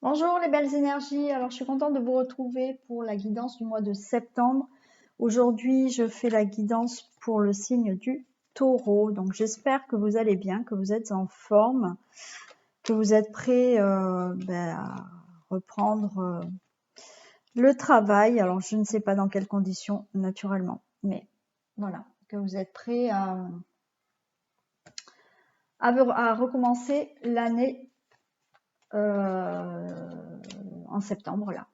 Bonjour les belles énergies, alors je suis contente de vous retrouver pour la guidance du mois de septembre. Aujourd'hui je fais la guidance pour le signe du Taureau, donc j'espère que vous allez bien, que vous êtes en forme, que vous êtes prêts à reprendre le travail. Alors je ne sais pas dans quelles conditions naturellement, mais voilà, que vous êtes prêts à recommencer l'année en septembre là.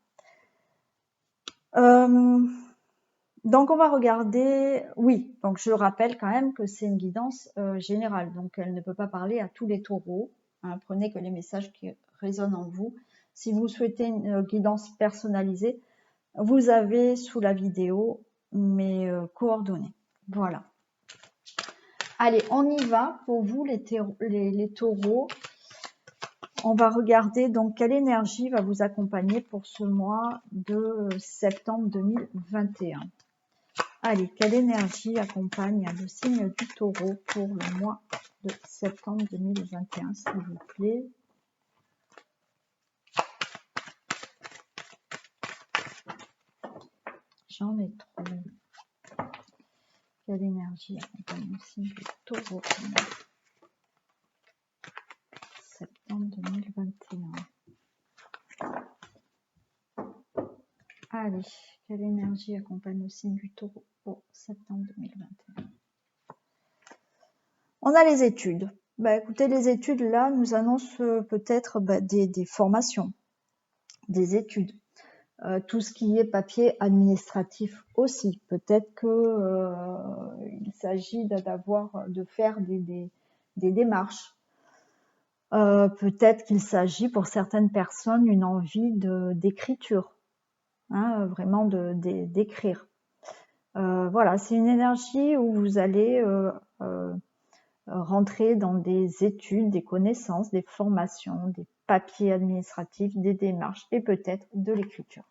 Donc on va regarder, oui, donc je rappelle quand même que c'est une guidance générale, donc elle ne peut pas parler à tous les taureaux, hein, prenez que les messages qui résonnent en vous. Si vous souhaitez une guidance personnalisée, vous avez sous la vidéo mes coordonnées. Voilà. Allez, on y va pour vous les taureaux. On va regarder donc quelle énergie va vous accompagner pour ce mois de septembre 2021. Allez, quelle énergie accompagne le signe du Taureau pour le mois de septembre 2021, s'il vous plaît? J'en ai trop. Quelle énergie accompagne le signe du Taureau pour le mois de septembre 2021? Allez, quelle énergie accompagne le signe du Taureau pour septembre 2021? On a les études. Écoutez, les études, là, nous annoncent peut-être des formations, des études. Tout ce qui est papier administratif aussi. Peut-être que il s'agit de faire des démarches. Peut-être qu'il s'agit pour certaines personnes une envie d'écriture, hein, vraiment d'écrire. Voilà, c'est une énergie où vous allez rentrer dans des études, des connaissances, des formations, des papiers administratifs, des démarches et peut-être de l'écriture.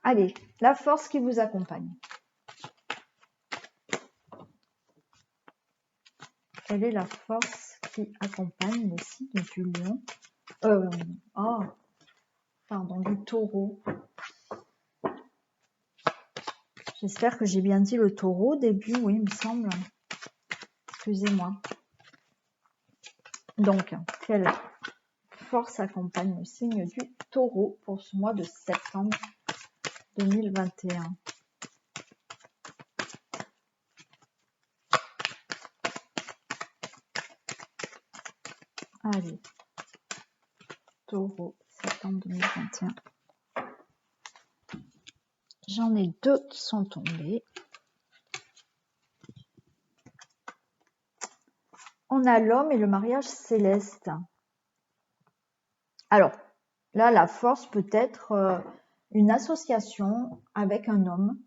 Allez, la force qui vous accompagne. Quelle est la force qui accompagne le signe du lion? Du taureau. J'espère que j'ai bien dit le taureau au début, oui, il me semble. Excusez-moi. Donc, quelle force accompagne le signe du taureau pour ce mois de septembre 2021? Allez, taureau, septembre 2021. J'en ai deux qui sont tombés. On a l'homme et le mariage céleste. Alors, là, la force peut être une association avec un homme,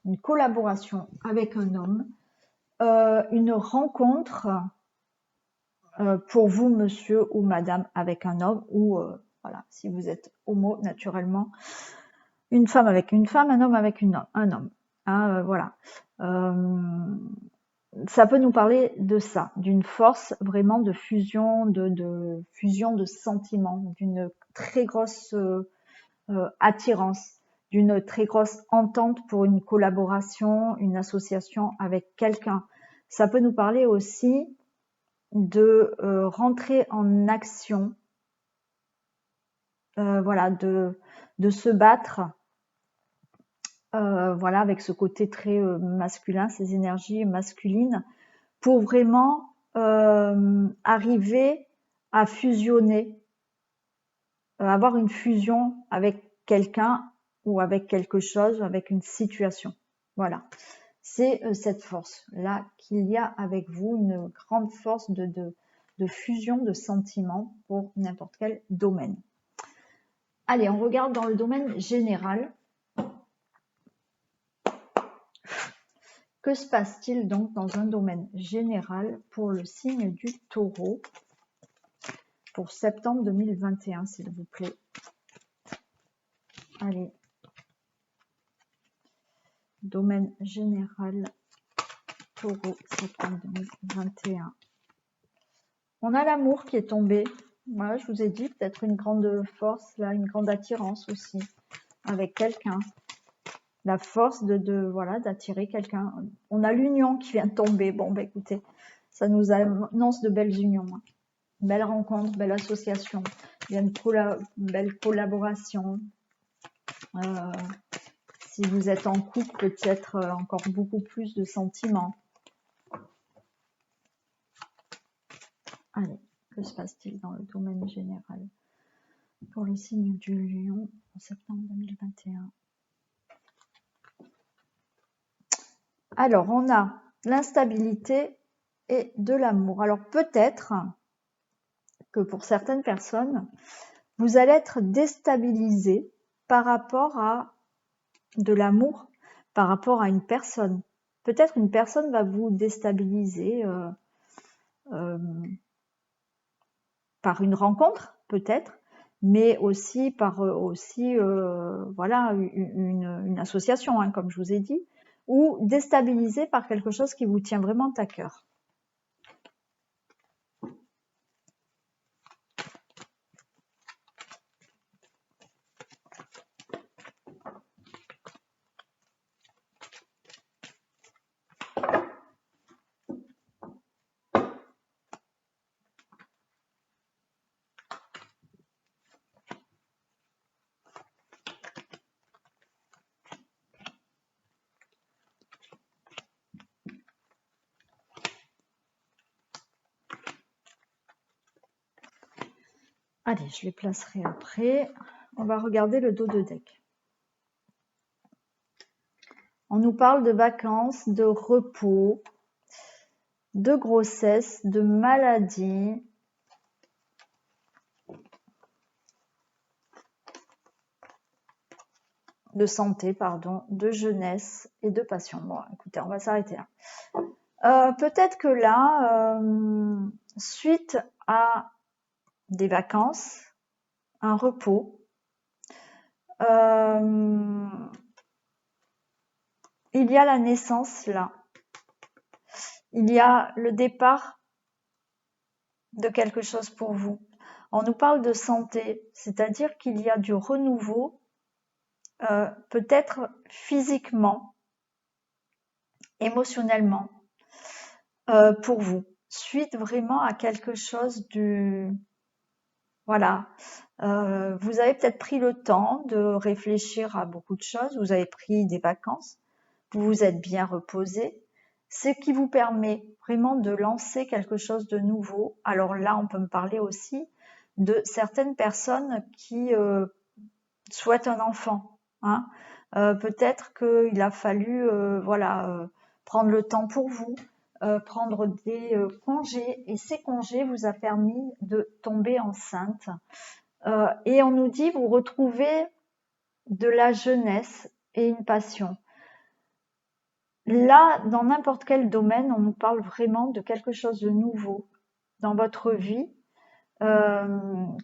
une collaboration avec un homme, une rencontre pour vous, monsieur ou madame, avec un homme, ou voilà, si vous êtes homo, naturellement, une femme avec une femme, un homme avec un homme. Hein, voilà. Ça peut nous parler de ça, d'une force vraiment de fusion, de fusion de sentiments, d'une très grosse attirance, d'une très grosse entente pour une collaboration, une association avec quelqu'un. Ça peut nous parler aussi de rentrer en action, voilà, de se battre, voilà, avec ce côté très masculin, ces énergies masculines, pour vraiment arriver à fusionner, avoir une fusion avec quelqu'un ou avec quelque chose, avec une situation. Voilà. C'est cette force-là qu'il y a avec vous, une grande force de fusion de sentiments pour n'importe quel domaine. Allez, on regarde dans le domaine général. Que se passe-t-il donc dans un domaine général pour le signe du Taureau pour septembre 2021, s'il vous plaît? Allez. Domaine général Taureau, septembre 2021. On a l'amour qui est tombé. Voilà, je vous ai dit, peut-être une grande force, là, une grande attirance aussi avec quelqu'un. La force voilà, d'attirer quelqu'un. On a l'union qui vient de tomber. Bon, bah écoutez, ça nous annonce de belles unions. Hein. Belle rencontre, belle association. Il y a une belle collaboration. Si vous êtes en couple, peut-être encore beaucoup plus de sentiments. Allez, que se passe-t-il dans le domaine général pour le signe du Lion en septembre 2021? Alors, on a l'instabilité et de l'amour. Alors, peut-être que pour certaines personnes, vous allez être déstabilisé par rapport à de l'amour, par rapport à une personne. Peut-être une personne va vous déstabiliser par une rencontre, peut-être, mais aussi par voilà, une association, hein, comme je vous ai dit, ou déstabilisé par quelque chose qui vous tient vraiment à cœur. Allez, je les placerai après. On va regarder le dos de deck. On nous parle de vacances, de repos, de grossesse, de maladie, de santé, pardon, de jeunesse et de passion. Bon, écoutez, on va s'arrêter là. Peut-être que là, suite à des vacances, un repos, il y a la naissance là. Il y a le départ de quelque chose pour vous. On nous parle de santé, c'est-à-dire qu'il y a du renouveau, peut-être physiquement, émotionnellement, pour vous. Suite vraiment à quelque chose du... Voilà. Vous avez peut-être pris le temps de réfléchir à beaucoup de choses, vous avez pris des vacances, vous vous êtes bien reposé, ce qui vous permet vraiment de lancer quelque chose de nouveau. Alors là, on peut me parler aussi de certaines personnes qui souhaitent un enfant. Hein. Peut-être qu'il a fallu voilà, prendre le temps pour vous, prendre des congés, et ces congés vous a permis de tomber enceinte. Et on nous dit, vous retrouvez de la jeunesse et une passion. Là, dans n'importe quel domaine, on nous parle vraiment de quelque chose de nouveau dans votre vie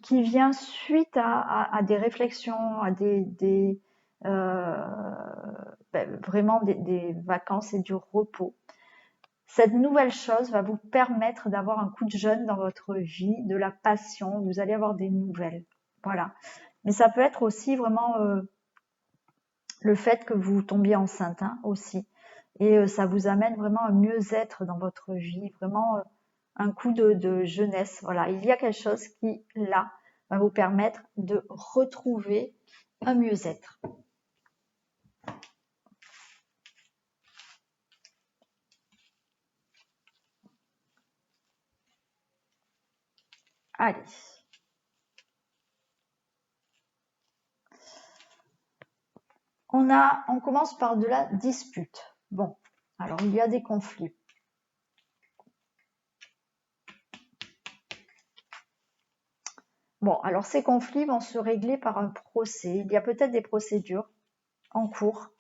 qui vient suite à des réflexions, à vraiment des vacances et du repos. Cette nouvelle chose va vous permettre d'avoir un coup de jeune dans votre vie, de la passion, vous allez avoir des nouvelles. Voilà. Mais ça peut être aussi vraiment le fait que vous tombiez enceinte hein, aussi. Et ça vous amène vraiment un mieux-être dans votre vie, vraiment un coup de jeunesse. Voilà, il y a quelque chose qui, là, va vous permettre de retrouver un mieux-être. Allez. On commence par de la dispute. Bon, alors il y a des conflits. Bon, alors ces conflits vont se régler par un procès. Il y a peut-être des procédures en cours.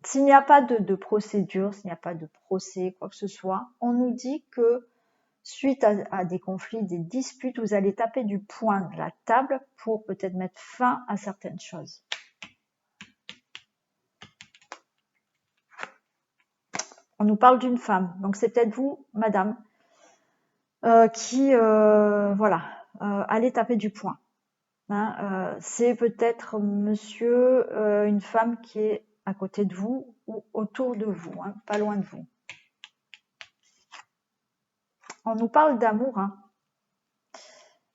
S'il n'y a pas de procédure, s'il n'y a pas de procès, quoi que ce soit, on nous dit que suite à des conflits, des disputes, vous allez taper du poing de la table pour peut-être mettre fin à certaines choses. On nous parle d'une femme, donc c'est peut-être vous, madame, voilà, allez taper du poing. Hein, c'est peut-être monsieur, une femme qui est à côté de vous ou autour de vous, hein, pas loin de vous. On nous parle d'amour. Hein.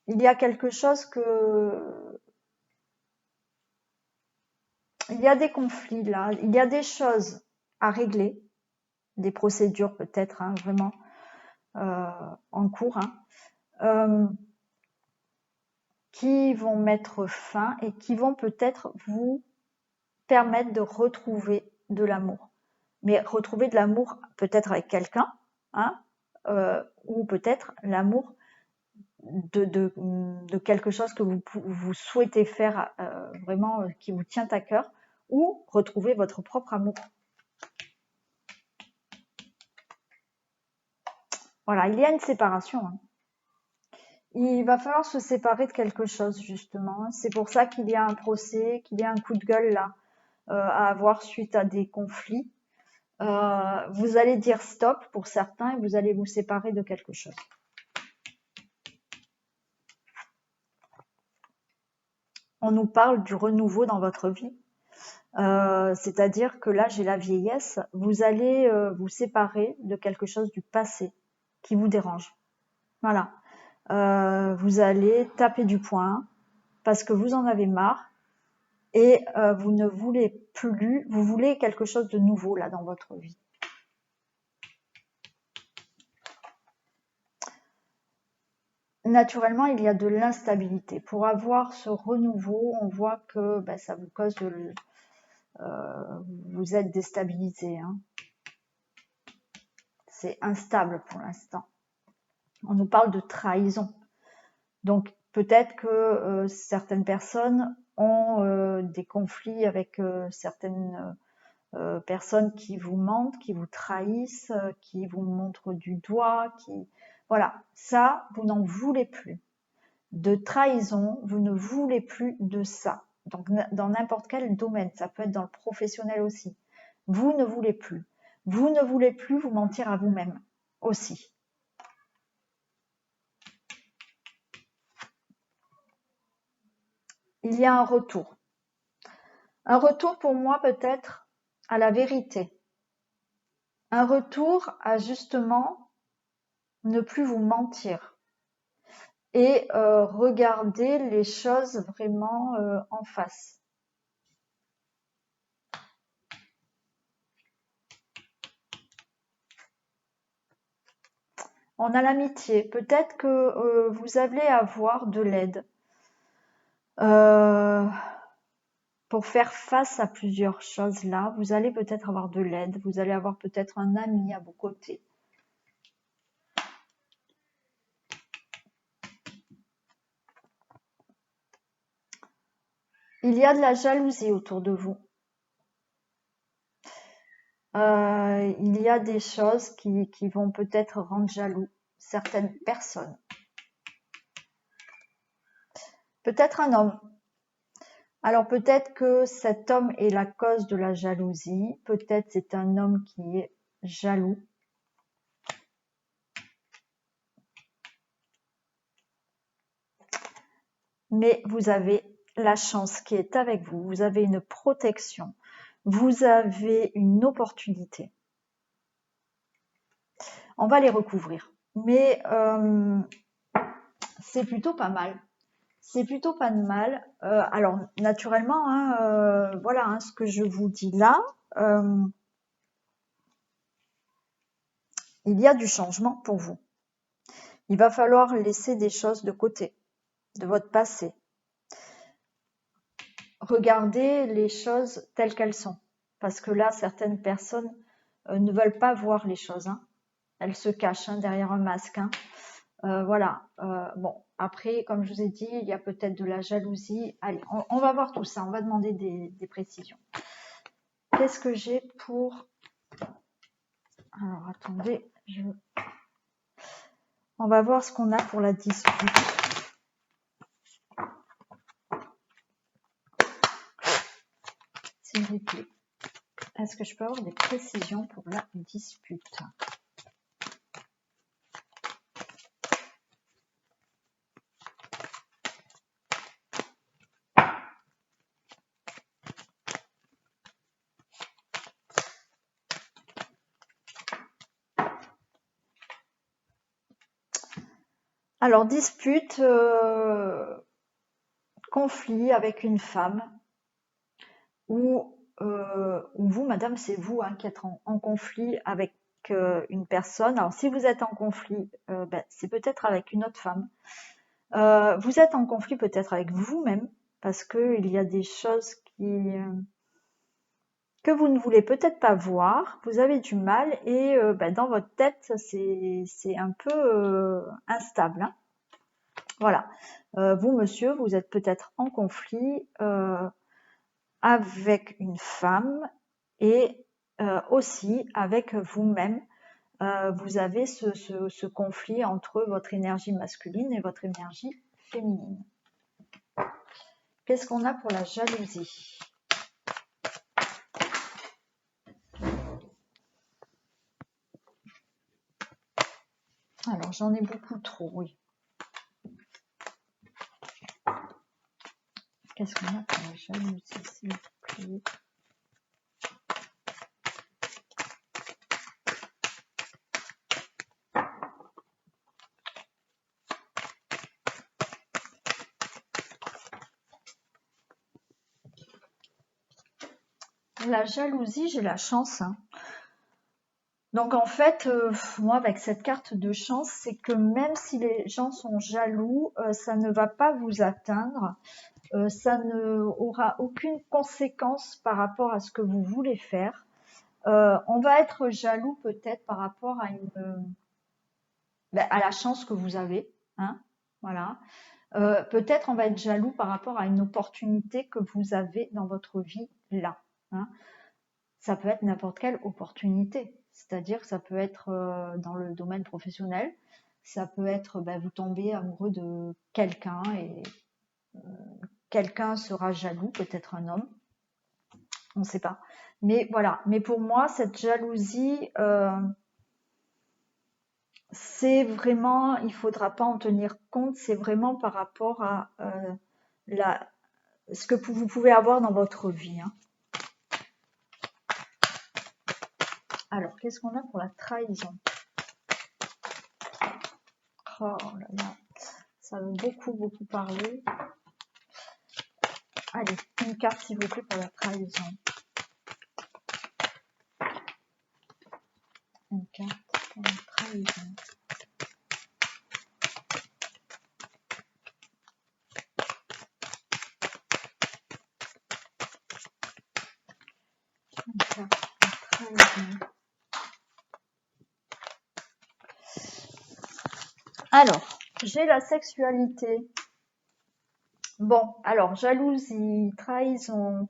Il y a quelque chose il y a des conflits là, il y a des choses à régler, des procédures peut-être, hein, vraiment en cours, hein, qui vont mettre fin et qui vont peut-être vous permettre de retrouver de l'amour. Mais retrouver de l'amour peut-être avec quelqu'un, hein, ou peut-être l'amour de quelque chose que vous souhaitez faire vraiment, qui vous tient à cœur, ou retrouver votre propre amour. Voilà, il y a une séparation. Hein. Il va falloir se séparer de quelque chose, justement. C'est pour ça qu'il y a un procès, qu'il y a un coup de gueule là, à avoir suite à des conflits. Vous allez dire stop pour certains et vous allez vous séparer de quelque chose. On nous parle du renouveau dans votre vie. C'est-à-dire que là, j'ai la vieillesse. Vous allez vous séparer de quelque chose du passé qui vous dérange. Voilà. Vous allez taper du poing parce que vous en avez marre et vous ne voulez plus, vous voulez quelque chose de nouveau là dans votre vie. Naturellement, il y a de l'instabilité. Pour avoir ce renouveau, on voit que ça vous cause vous êtes déstabilisé. Hein. C'est instable pour l'instant. On nous parle de trahison. Donc peut-être que certaines personnes ont des conflits avec certaines personnes qui vous mentent, qui vous trahissent, qui vous montrent du doigt, voilà, ça, vous n'en voulez plus. De trahison, vous ne voulez plus de ça. Donc dans n'importe quel domaine, ça peut être dans le professionnel aussi. Vous ne voulez plus. Vous ne voulez plus vous mentir à vous-même aussi. Il y a un retour. Un retour pour moi peut-être à la vérité. Un retour à justement ne plus vous mentir et regarder les choses vraiment en face. On a l'amitié. Peut-être que vous allez avoir de l'aide pour faire face à plusieurs choses là. Vous allez peut-être avoir de l'aide. Vous allez avoir peut-être un ami à vos côtés. Il y a de la jalousie autour de vous. Il y a des choses qui vont peut-être rendre jaloux certaines personnes. Peut-être un homme. Alors peut-être que cet homme est la cause de la jalousie. Peut-être c'est un homme qui est jaloux. Mais vous avez la chance qui est avec vous. Vous avez une protection. Vous avez une opportunité. On va les recouvrir. Mais c'est plutôt pas mal. C'est plutôt pas de mal. Alors, naturellement, hein, voilà hein, ce que je vous dis là. Il y a du changement pour vous. Il va falloir laisser des choses de côté, de votre passé. Regardez les choses telles qu'elles sont. Parce que là, certaines personnes ne veulent pas voir les choses. Hein. Elles se cachent hein, derrière un masque. Hein. Voilà. Bon, après, comme je vous ai dit, il y a peut-être de la jalousie. Allez, on va voir tout ça. On va demander des précisions. Qu'est-ce que j'ai pour... Alors, attendez. On va voir ce qu'on a pour la dispute. S'il vous plaît. Est-ce que je peux avoir des précisions pour la dispute ? Alors, dispute, conflit avec une femme, ou vous, madame, c'est vous qui êtes en conflit avec une personne. Alors, si vous êtes en conflit, c'est peut-être avec une autre femme. Vous êtes en conflit peut-être avec vous-même, parce qu'il y a des choses que vous ne voulez peut-être pas voir, vous avez du mal, et dans votre tête, c'est un peu instable, hein. Voilà. Vous, monsieur, vous êtes peut-être en conflit avec une femme, et aussi avec vous-même. Vous avez ce conflit entre votre énergie masculine et votre énergie féminine. Qu'est-ce qu'on a pour la jalousie? Alors, j'en ai beaucoup trop, oui. Qu'est-ce qu'on a pour la jalousie, s'il vous plaît? La jalousie, j'ai la chance, hein. Donc en fait, moi avec cette carte de chance, c'est que même si les gens sont jaloux, ça ne va pas vous atteindre, ça ne aura aucune conséquence par rapport à ce que vous voulez faire. On va être jaloux peut-être par rapport à à la chance que vous avez, hein, voilà. Peut-être on va être jaloux par rapport à une opportunité que vous avez dans votre vie là, hein. Ça peut être n'importe quelle opportunité, c'est-à-dire que ça peut être dans le domaine professionnel, ça peut être vous tombez amoureux de quelqu'un et quelqu'un sera jaloux, peut-être un homme, on ne sait pas. Mais voilà, mais pour moi, cette jalousie, c'est vraiment, il ne faudra pas en tenir compte, c'est vraiment par rapport à ce que vous pouvez avoir dans votre vie, hein. Alors, qu'est-ce qu'on a pour la trahison? Oh là là, ça veut beaucoup parler. Allez, une carte s'il vous plaît pour la trahison. Une carte pour la trahison. Une carte pour la trahison. Alors, j'ai la sexualité. Bon, alors, jalousie, trahison,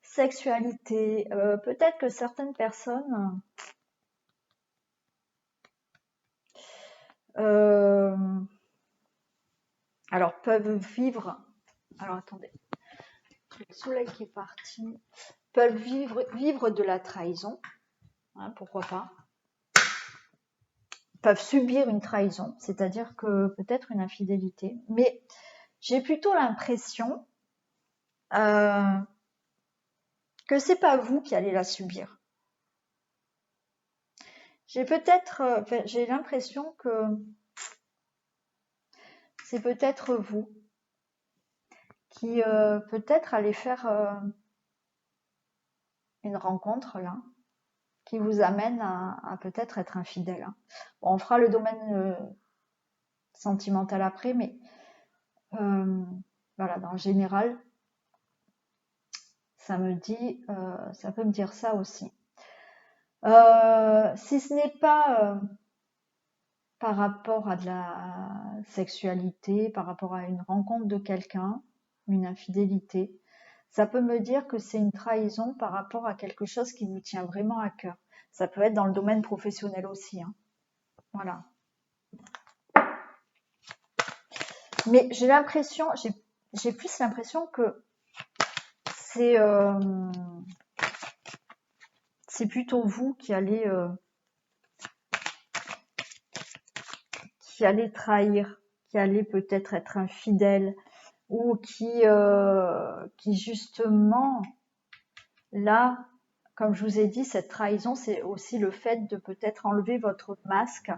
sexualité. Peut-être que certaines personnes alors peuvent vivre. Alors attendez, le soleil qui est parti. Peuvent vivre de la trahison, hein, pourquoi pas. Peuvent subir une trahison, c'est-à-dire que peut-être une infidélité. Mais j'ai plutôt l'impression que c'est pas vous qui allez la subir. J'ai l'impression que c'est peut-être vous qui peut-être allez faire une rencontre là, qui vous amène à peut-être être infidèle, hein. Bon, on fera le domaine sentimental après, mais voilà, dans le général, ça peut me dire ça aussi. Si ce n'est pas par rapport à de la sexualité, par rapport à une rencontre de quelqu'un, une infidélité, ça peut me dire que c'est une trahison par rapport à quelque chose qui vous tient vraiment à cœur. Ça peut être dans le domaine professionnel aussi, hein. Voilà. Mais j'ai plus l'impression que c'est plutôt vous qui allez trahir, qui allez peut-être être infidèle, ou qui justement, là, comme je vous ai dit, cette trahison, c'est aussi le fait de peut-être enlever votre masque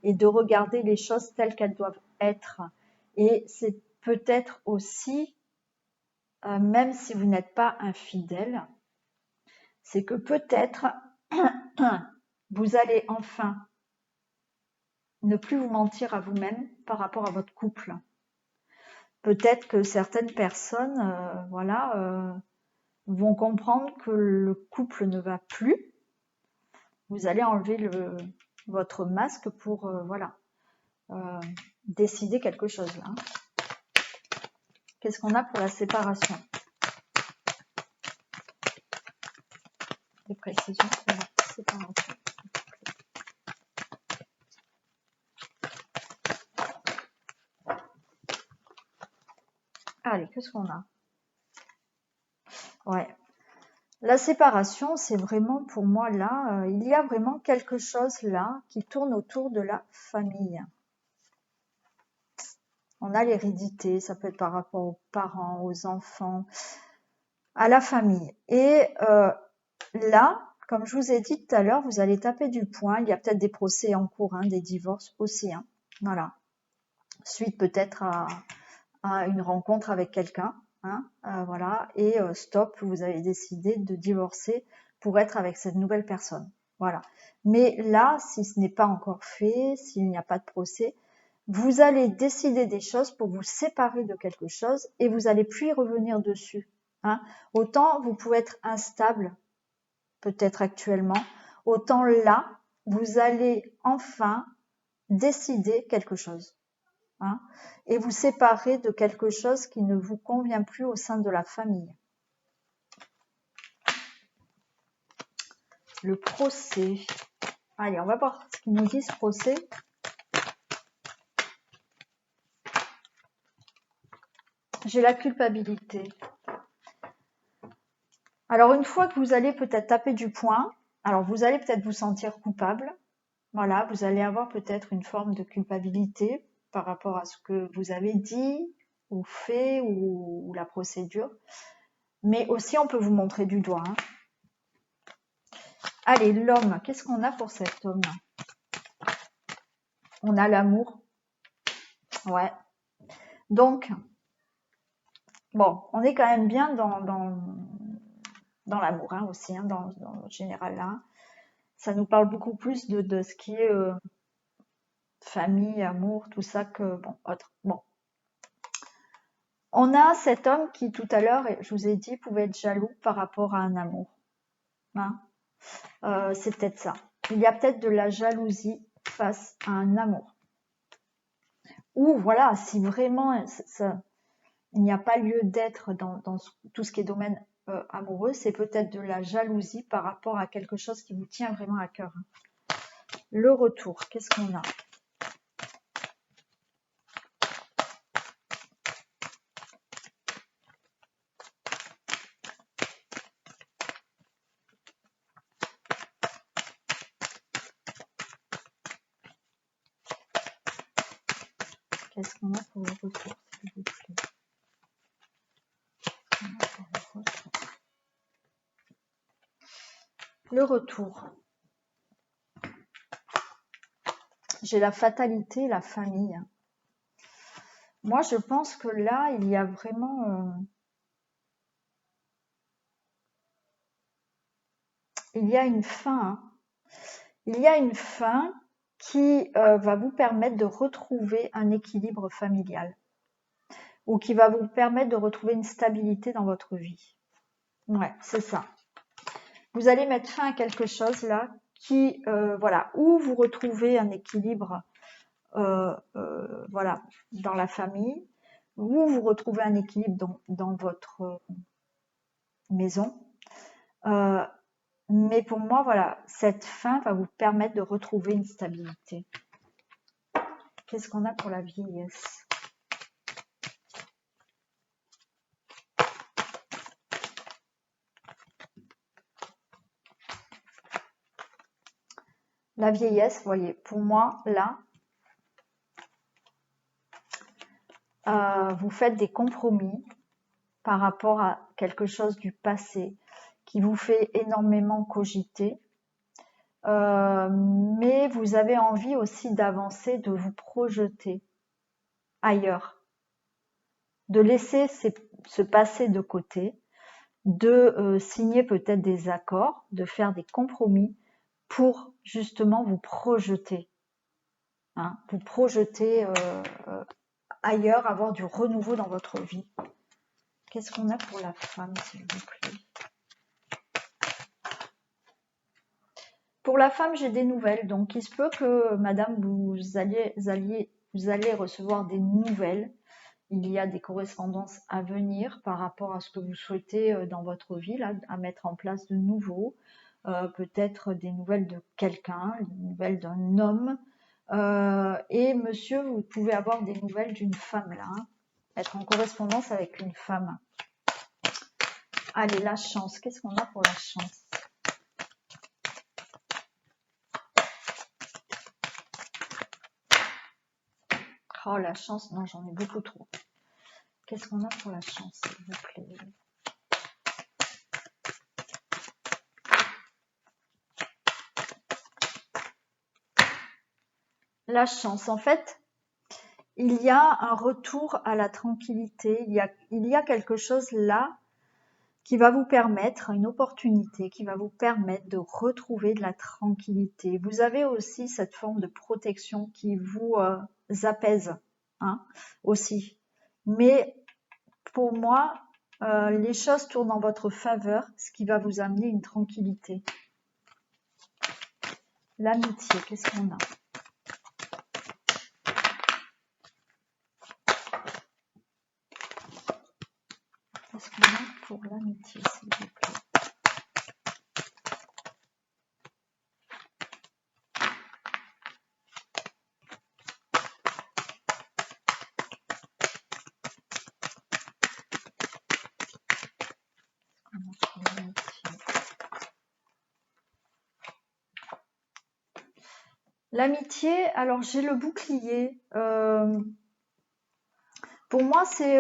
et de regarder les choses telles qu'elles doivent être. Et c'est peut-être aussi, même si vous n'êtes pas infidèle, c'est que peut-être vous allez enfin ne plus vous mentir à vous-même par rapport à votre couple. Peut-être que certaines personnes, vont comprendre que le couple ne va plus. Vous allez enlever votre masque pour, décider quelque chose là. Qu'est-ce qu'on a pour la séparation? Des précisions sur la séparation. Allez, qu'est-ce qu'on a? Ouais. La séparation, c'est vraiment pour moi là, il y a vraiment quelque chose là qui tourne autour de la famille. On a l'hérédité, ça peut être par rapport aux parents, aux enfants, à la famille. Et là, comme je vous ai dit tout à l'heure, vous allez taper du poing. Il y a peut-être des procès en cours, hein, des divorces aussi. Hein. Voilà. Suite peut-être à une rencontre avec quelqu'un. Hein, voilà. Et stop, vous avez décidé de divorcer pour être avec cette nouvelle personne. Voilà. Mais là, si ce n'est pas encore fait, s'il n'y a pas de procès, vous allez décider des choses pour vous séparer de quelque chose et vous allez plus y revenir dessus. Hein. Autant vous pouvez être instable, peut-être actuellement, autant là, vous allez enfin décider quelque chose. Hein, et vous séparer de quelque chose qui ne vous convient plus au sein de la famille. Le procès. Allez, on va voir ce qu'ils nous disent, procès. J'ai la culpabilité. Alors, une fois que vous allez peut-être taper du poing, alors vous allez peut-être vous sentir coupable. Voilà, vous allez avoir peut-être une forme de culpabilité par rapport à ce que vous avez dit ou fait ou la procédure. Mais aussi, on peut vous montrer du doigt. Hein. Allez, l'homme, qu'est-ce qu'on a pour cet homme? On a l'amour. Ouais. Donc, bon, on est quand même bien dans l'amour hein, aussi, hein, dans le général là. Ça nous parle beaucoup plus de ce qui est famille, amour, tout ça que bon, autre. Bon. On a cet homme qui tout à l'heure, je vous ai dit, pouvait être jaloux par rapport à un amour. Hein. C'est peut-être ça. Il y a peut-être de la jalousie face à un amour. Ou voilà, si vraiment il n'y a pas lieu d'être dans tout ce qui est domaine amoureux, c'est peut-être de la jalousie par rapport à quelque chose qui vous tient vraiment à cœur. Le retour, qu'est-ce qu'on a? Qu'est-ce qu'on a pour le retour, s'il vous plaît? Le retour. J'ai la fatalité, la famille. Moi, je pense que là, il y a vraiment... il y a une fin. Hein. Il y a une fin qui va vous permettre de retrouver un équilibre familial ou qui va vous permettre de retrouver une stabilité dans votre vie. Ouais, c'est ça. Vous allez mettre fin à quelque chose là qui, voilà, où vous retrouvez un équilibre, voilà, dans la famille, où vous retrouvez un équilibre dans votre maison. Mais pour moi, voilà, cette fin va vous permettre de retrouver une stabilité. Qu'est-ce qu'on a pour la vieillesse? La vieillesse, vous voyez, pour moi, là, vous faites des compromis par rapport à quelque chose du passé qui vous fait énormément cogiter. mais vous avez envie aussi d'avancer, de vous projeter ailleurs, de laisser ce passé de côté, de signer peut-être des accords, de faire des compromis pour justement vous projeter, hein, vous projeter ailleurs, avoir du renouveau dans votre vie. Qu'est-ce qu'on a pour la femme, s'il vous plaît? Pour la femme, j'ai des nouvelles. Donc, il se peut que, madame, vous allez recevoir des nouvelles. Il y a des correspondances à venir par rapport à ce que vous souhaitez dans votre vie, là, à mettre en place de nouveau. Peut-être des nouvelles de quelqu'un, des nouvelles d'un homme. Et monsieur, vous pouvez avoir des nouvelles d'une femme, là. Hein, être en correspondance avec une femme. Allez, la chance. Qu'est-ce qu'on a pour la chance? Oh, la chance, non, j'en ai beaucoup trop. Qu'est-ce qu'on a pour la chance, s'il vous plaît? La chance, en fait, il y a un retour à la tranquillité. Il y a quelque chose là qui va vous permettre, une opportunité qui va vous permettre de retrouver de la tranquillité. Vous avez aussi cette forme de protection qui vous apaise, hein, aussi. Mais pour moi, les choses tournent en votre faveur, ce qui va vous amener une tranquillité. L'amitié, qu'est-ce qu'on a? Qu'est-ce qu'on a pour l'amitié, s'il vous plaît? L'amitié, alors j'ai le bouclier. Pour moi, c'est,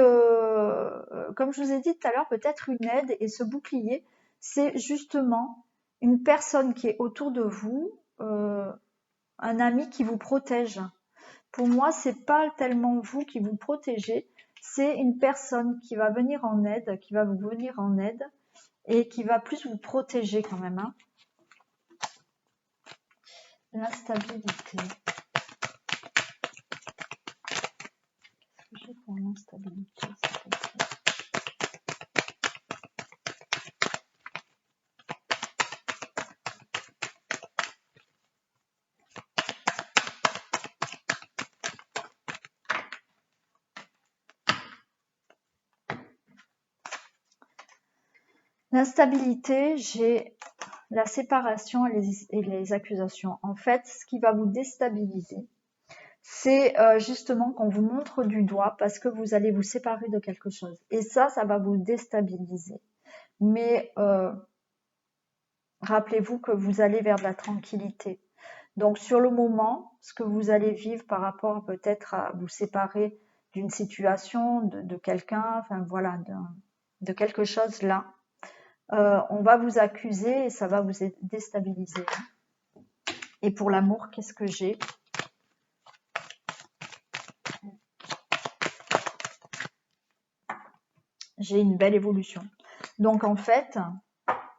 comme je vous ai dit tout à l'heure, peut-être une aide. Et ce bouclier, c'est justement une personne qui est autour de vous, un ami qui vous protège. Pour moi, c'est pas tellement vous qui vous protégez, c'est une personne qui va venir en aide, qui va vous venir en aide et qui va plus vous protéger quand même. Hein. L'instabilité. Qu'est-ce que j'ai pour l'instabilité, s'il vous plaît? L'instabilité, j'ai la séparation et les accusations. En fait, ce qui va vous déstabiliser, c'est justement qu'on vous montre du doigt parce que vous allez vous séparer de quelque chose. Et ça va vous déstabiliser. Mais rappelez-vous que vous allez vers de la tranquillité. Donc sur le moment, ce que vous allez vivre par rapport peut-être à vous séparer d'une situation, de quelqu'un, enfin voilà, de quelque chose là, on va vous accuser et ça va vous déstabiliser. Et pour l'amour, qu'est-ce que j'ai? J'ai une belle évolution. Donc en fait,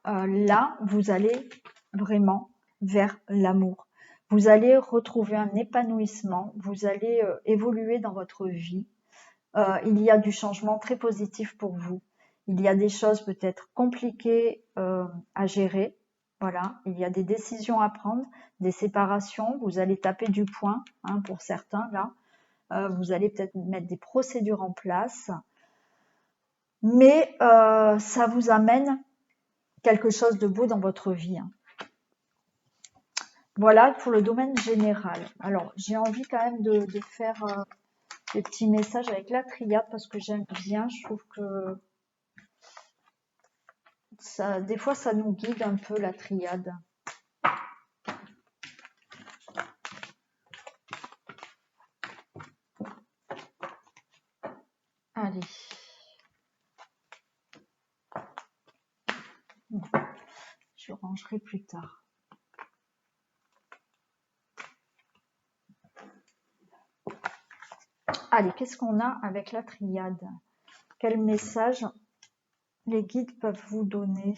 là, vous allez vraiment vers l'amour. Vous allez retrouver un épanouissement, vous allez évoluer dans votre vie. Il y a du changement très positif pour vous. Il y a des choses peut-être compliquées à gérer. Voilà, il y a des décisions à prendre, des séparations. Vous allez taper du poing, hein, pour certains là. Vous allez peut-être mettre des procédures en place. Mais ça vous amène quelque chose de beau dans votre vie. Hein. Voilà pour le domaine général. Alors, j'ai envie quand même de faire des petits messages avec la triade parce que j'aime bien. Je trouve que ça, des fois, ça nous guide un peu la triade. Allez. Je rangerai plus tard. Allez, qu'est-ce qu'on a avec la triade? Quel message les guides peuvent vous donner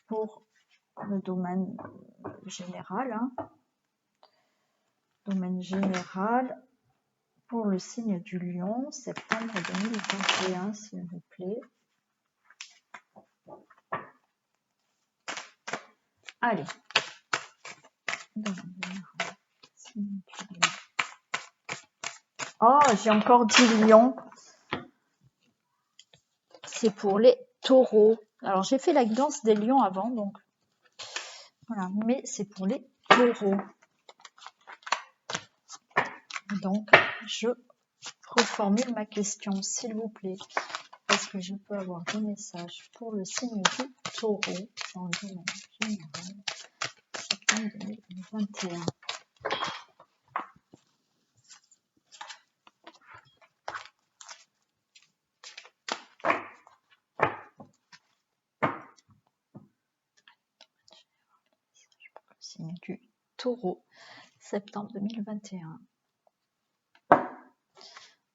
pour le domaine général, hein? Domaine général pour le signe du Lion, septembre 2021, s'il vous plaît. Allez. Oh, j'ai encore dit Lion. C'est pour les taureaux. Alors, j'ai fait la guidance des lions avant, donc voilà, mais c'est pour les taureaux. Donc, je reformule ma question, s'il vous plaît. Est-ce que je peux avoir des messages pour le signe du taureau dans le domaine général, septembre 2021? Signe du taureau, septembre 2021.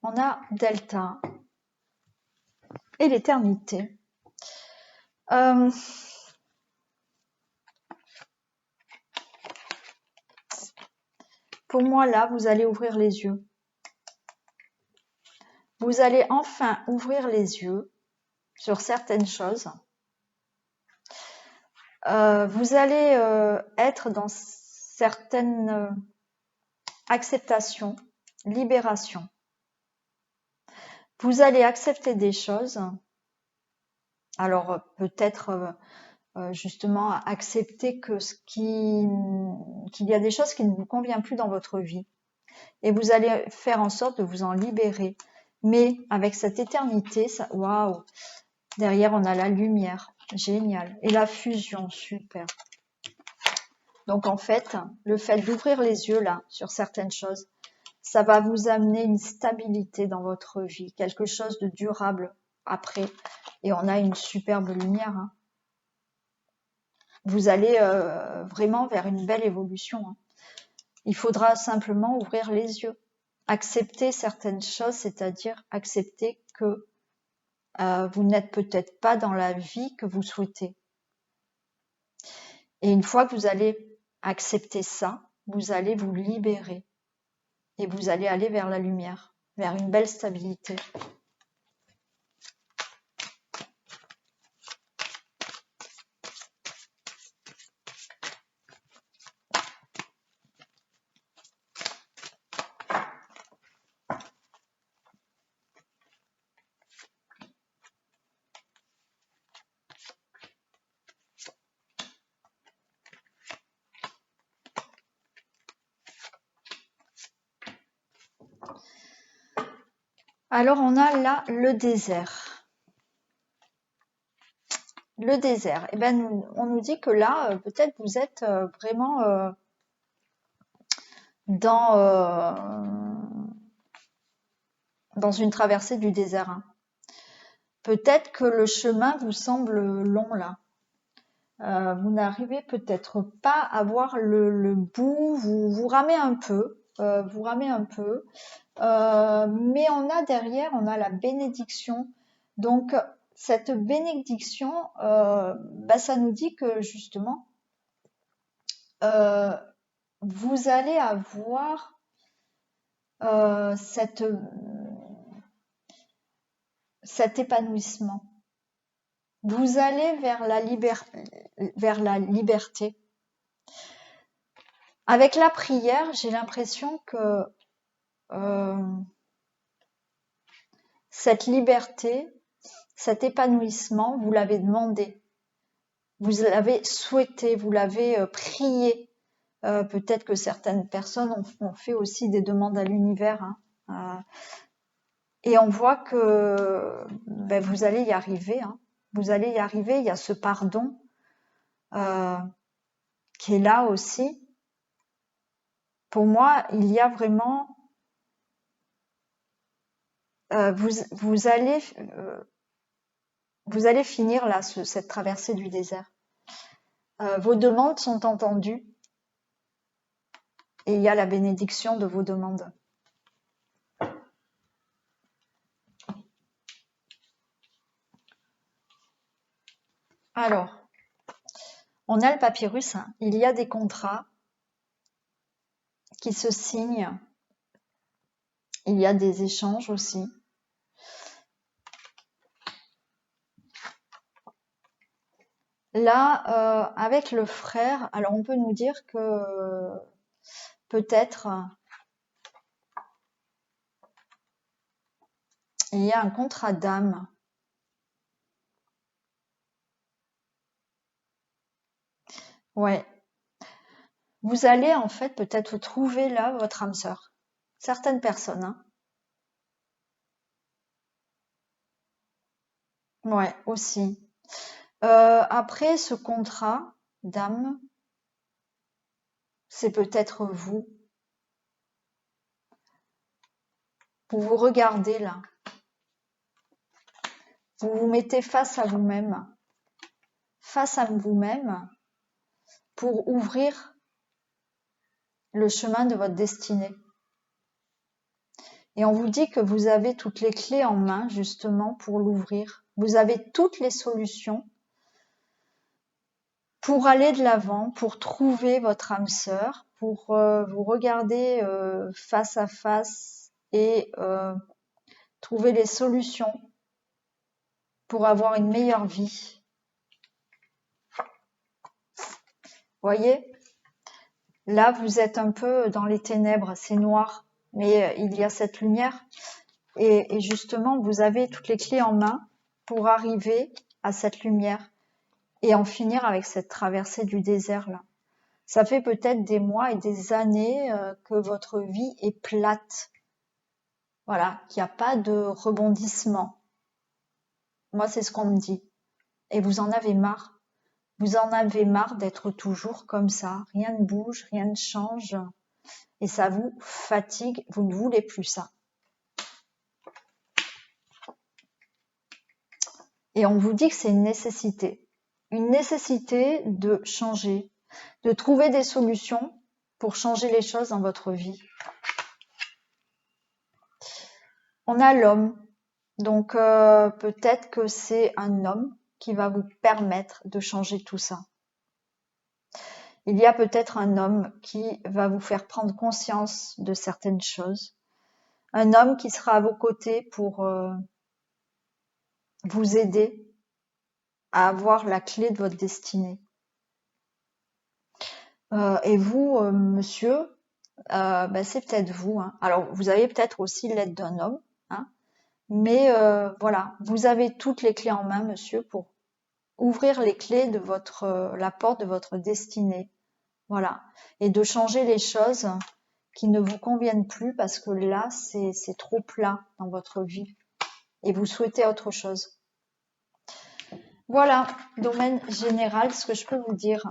On a Delta et l'éternité. Pour moi, là, vous allez ouvrir les yeux. Vous allez enfin ouvrir les yeux sur certaines choses. Vous allez être dans certaines acceptations, libération. Vous allez accepter des choses. Alors peut-être justement accepter que qu'il y a des choses qui ne vous conviennent plus dans votre vie. Et vous allez faire en sorte de vous en libérer. Mais avec cette éternité, waouh, derrière on a la lumière, génial. Et la fusion, super. Donc en fait, le fait d'ouvrir les yeux là sur certaines choses, ça va vous amener une stabilité dans votre vie, quelque chose de durable après. Et on a une superbe lumière. Hein. Vous allez vraiment vers une belle évolution. Hein. Il faudra simplement ouvrir les yeux, accepter certaines choses, c'est-à-dire accepter que vous n'êtes peut-être pas dans la vie que vous souhaitez. Et une fois que vous allez accepter ça, vous allez vous libérer et vous allez aller vers la lumière, vers une belle stabilité. Alors on a là le désert. Le désert, eh ben, on nous dit que là, peut-être vous êtes vraiment dans une traversée du désert. Hein. Peut-être que le chemin vous semble long là. Vous n'arrivez peut-être pas à voir le bout, vous ramez un peu, mais on a derrière, on a la bénédiction. Donc cette bénédiction, ça nous dit que justement, vous allez avoir cet épanouissement. Vous allez vers la liberté. Avec la prière, j'ai l'impression que cette liberté, cet épanouissement, vous l'avez demandé, vous l'avez souhaité, vous l'avez prié. Peut-être que certaines personnes ont fait aussi des demandes à l'univers. Hein. Et on voit que vous allez y arriver. Hein. Vous allez y arriver, il y a ce pardon qui est là aussi. Pour moi, il y a vraiment... vous allez finir là cette traversée du désert. Vos demandes sont entendues. Et il y a la bénédiction de vos demandes. Alors, on a le papyrus, hein. Il y a des contrats qui se signent. Il y a des échanges aussi. Là, avec le frère, alors on peut nous dire que peut-être il y a un contrat d'âme. Ouais. Vous allez en fait peut-être trouver là votre âme sœur. Certaines personnes, hein. Ouais, aussi. Après ce contrat d'âme, c'est peut-être vous. Vous vous regardez là. Vous vous mettez face à vous-même pour ouvrir le chemin de votre destinée. Et on vous dit que vous avez toutes les clés en main justement pour l'ouvrir. Vous avez toutes les solutions pour aller de l'avant, pour trouver votre âme sœur, pour vous regarder face à face et trouver les solutions pour avoir une meilleure vie. Voyez, là vous êtes un peu dans les ténèbres, c'est noir, mais il y a cette lumière et justement vous avez toutes les clés en main pour arriver à cette lumière et en finir avec cette traversée du désert là. Ça fait peut-être des mois et des années que votre vie est plate. Voilà, qu'il n'y a pas de rebondissement. Moi, c'est ce qu'on me dit. Et vous en avez marre. Vous en avez marre d'être toujours comme ça. Rien ne bouge, rien ne change. Et ça vous fatigue. Vous ne voulez plus ça. Et on vous dit que c'est une nécessité. Une nécessité de changer, de trouver des solutions pour changer les choses dans votre vie. On a l'homme. Donc peut-être que c'est un homme qui va vous permettre de changer tout ça. Il y a peut-être un homme qui va vous faire prendre conscience de certaines choses. Un homme qui sera à vos côtés pour vous aider à avoir la clé de votre destinée. Et vous, monsieur, c'est peut-être vous. Hein. Alors, vous avez peut-être aussi l'aide d'un homme. Hein. Mais voilà, vous avez toutes les clés en main, monsieur, pour ouvrir les clés de la porte de votre destinée. Voilà. Et de changer les choses qui ne vous conviennent plus parce que là, c'est trop plat dans votre vie. Et vous souhaitez autre chose. Voilà, domaine général, ce que je peux vous dire.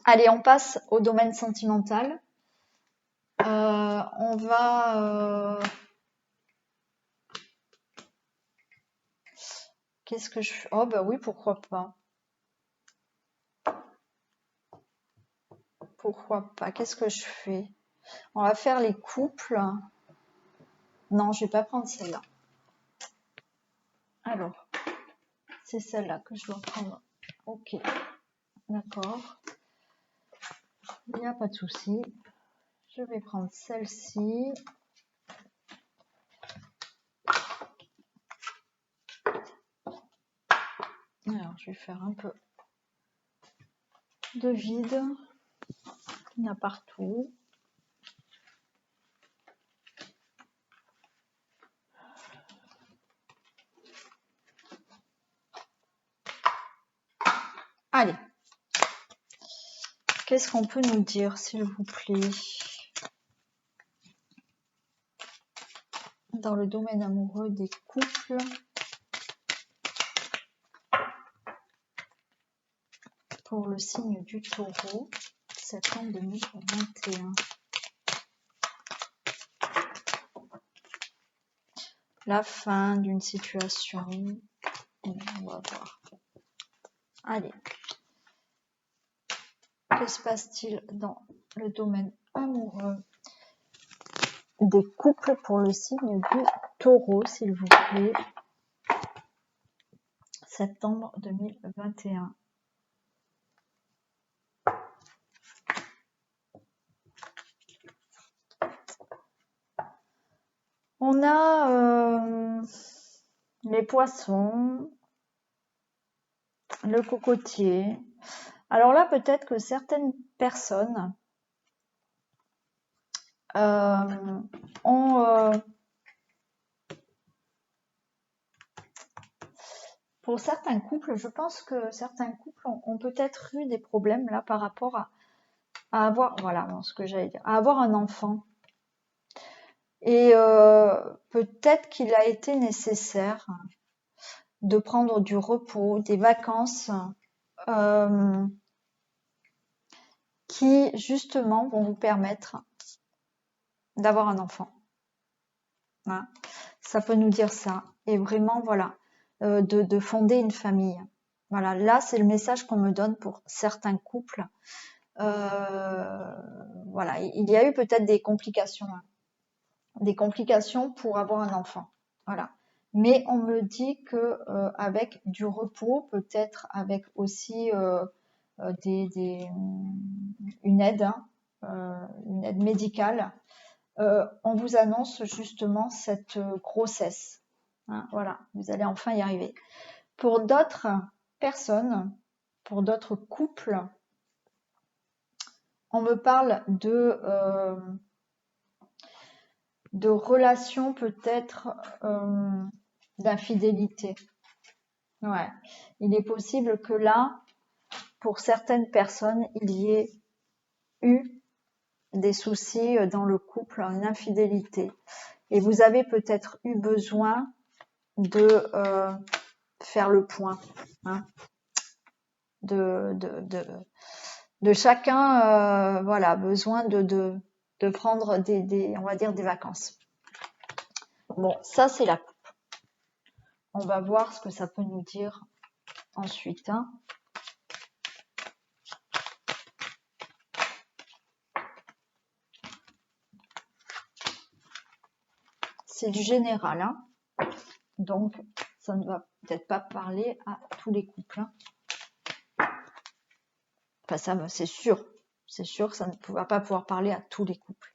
Allez, on passe au domaine sentimental. On va... Qu'est-ce que je fais? Oh, bah oui, pourquoi pas. Pourquoi pas? Qu'est-ce que je fais? On va faire les couples. Non, je vais pas prendre celle-là. Alors, c'est celle-là que je dois prendre. Ok, d'accord. Il n'y a pas de souci. Je vais prendre celle-ci. Alors, je vais faire un peu de vide. Il y en a partout. Allez. Qu'est-ce qu'on peut nous dire, s'il vous plaît, dans le domaine amoureux des couples? Pour le signe du Taureau, septembre 2021. La fin d'une situation. On va voir. Allez. Que se passe-t-il dans le domaine amoureux des couples pour le signe du Taureau, s'il vous plaît? Septembre 2021. On a les poissons, le cocotier. Alors là, peut-être que certaines personnes ont... pour certains couples, je pense que certains couples ont peut-être eu des problèmes là par rapport à avoir, voilà, ce que j'allais dire, à avoir un enfant. Et peut-être qu'il a été nécessaire de prendre du repos, des vacances qui justement vont vous permettre d'avoir un enfant. Hein, ça peut nous dire ça. Et vraiment, voilà, de fonder une famille. Voilà, là, c'est le message qu'on me donne pour certains couples. Voilà, il y a eu peut-être des complications. Hein, des complications pour avoir un enfant. Voilà. Mais on me dit que avec du repos, peut-être avec aussi une aide médicale, on vous annonce justement cette grossesse. Hein, voilà, vous allez enfin y arriver. Pour d'autres personnes, pour d'autres couples, on me parle de relations peut-être d'infidélité. Ouais, il est possible que là, pour certaines personnes, il y ait eu des soucis dans le couple, une infidélité. Et vous avez peut-être eu besoin de faire le point, hein, de chacun, voilà, besoin de prendre on va dire des vacances. Bon, ça c'est la coupe. On va voir ce que ça peut nous dire ensuite. Hein. C'est du général, hein. Donc ça ne va peut-être pas parler à tous les couples. Hein. Enfin, ça, c'est sûr que ça ne va pas pouvoir parler à tous les couples.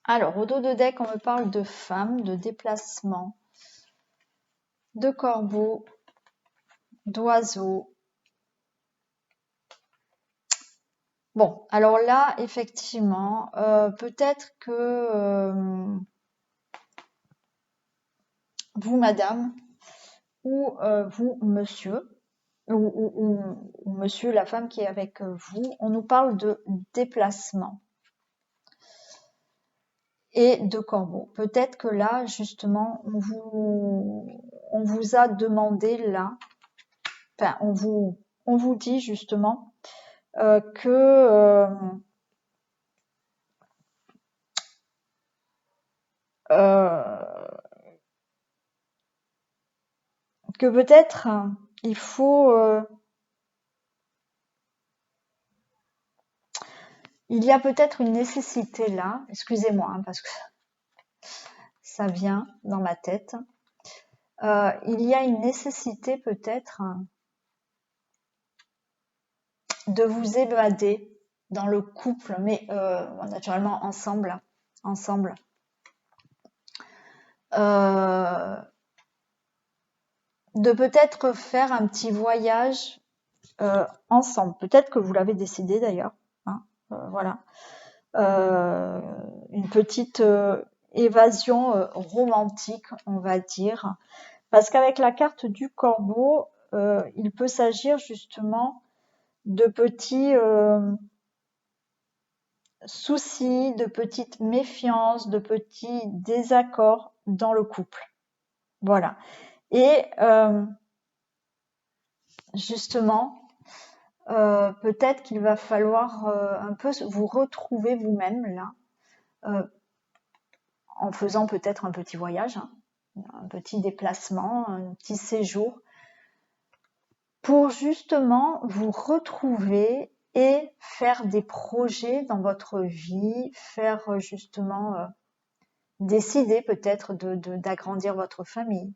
Alors, au dos de deck, on me parle de femmes, de déplacements, de corbeaux, d'oiseaux. Bon, alors là, effectivement, peut-être que vous, madame, ou vous, monsieur, ou monsieur, la femme qui est avec vous, on nous parle de déplacement et de corbeaux. Peut-être que là, justement, on vous a demandé là, enfin, on vous dit justement que peut-être il faut il y a peut-être une nécessité là, excusez-moi hein, parce que ça vient dans ma tête. Il y a une nécessité peut-être de vous évader dans le couple, mais naturellement ensemble. De peut-être faire un petit voyage ensemble. Peut-être que vous l'avez décidé d'ailleurs. Hein, voilà. Une petite évasion romantique, on va dire. Parce qu'avec la carte du corbeau, il peut s'agir justement de petits soucis, de petites méfiances, de petits désaccords dans le couple. Voilà. Et justement, peut-être qu'il va falloir un peu vous retrouver vous-même là, en faisant peut-être un petit voyage, hein, un petit déplacement, un petit séjour, pour justement vous retrouver et faire des projets dans votre vie, faire justement décider peut-être d'agrandir votre famille,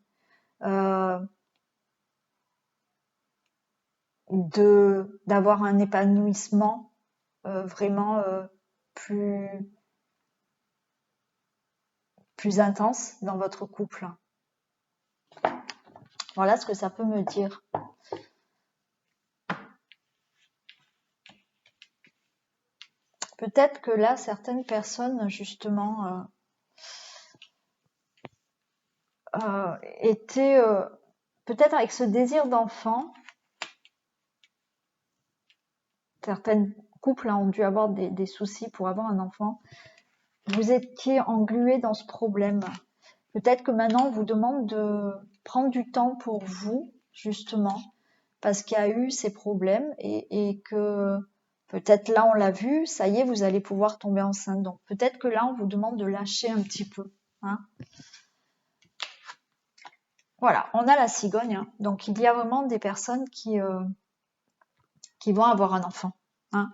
d'avoir un épanouissement vraiment plus intense dans votre couple. Voilà ce que ça peut me dire. Peut-être que là, certaines personnes, justement, étaient peut-être avec ce désir d'enfant. Certains couples ont dû avoir des soucis pour avoir un enfant. Vous étiez englués dans ce problème. Peut-être que maintenant, on vous demande de prendre du temps pour vous, justement, parce qu'il y a eu ces problèmes et que peut-être là, on l'a vu, ça y est, vous allez pouvoir tomber enceinte. Donc peut-être que là, on vous demande de lâcher un petit peu. Hein. Voilà, on a la cigogne. Hein. Donc il y a vraiment des personnes qui vont avoir un enfant. Hein.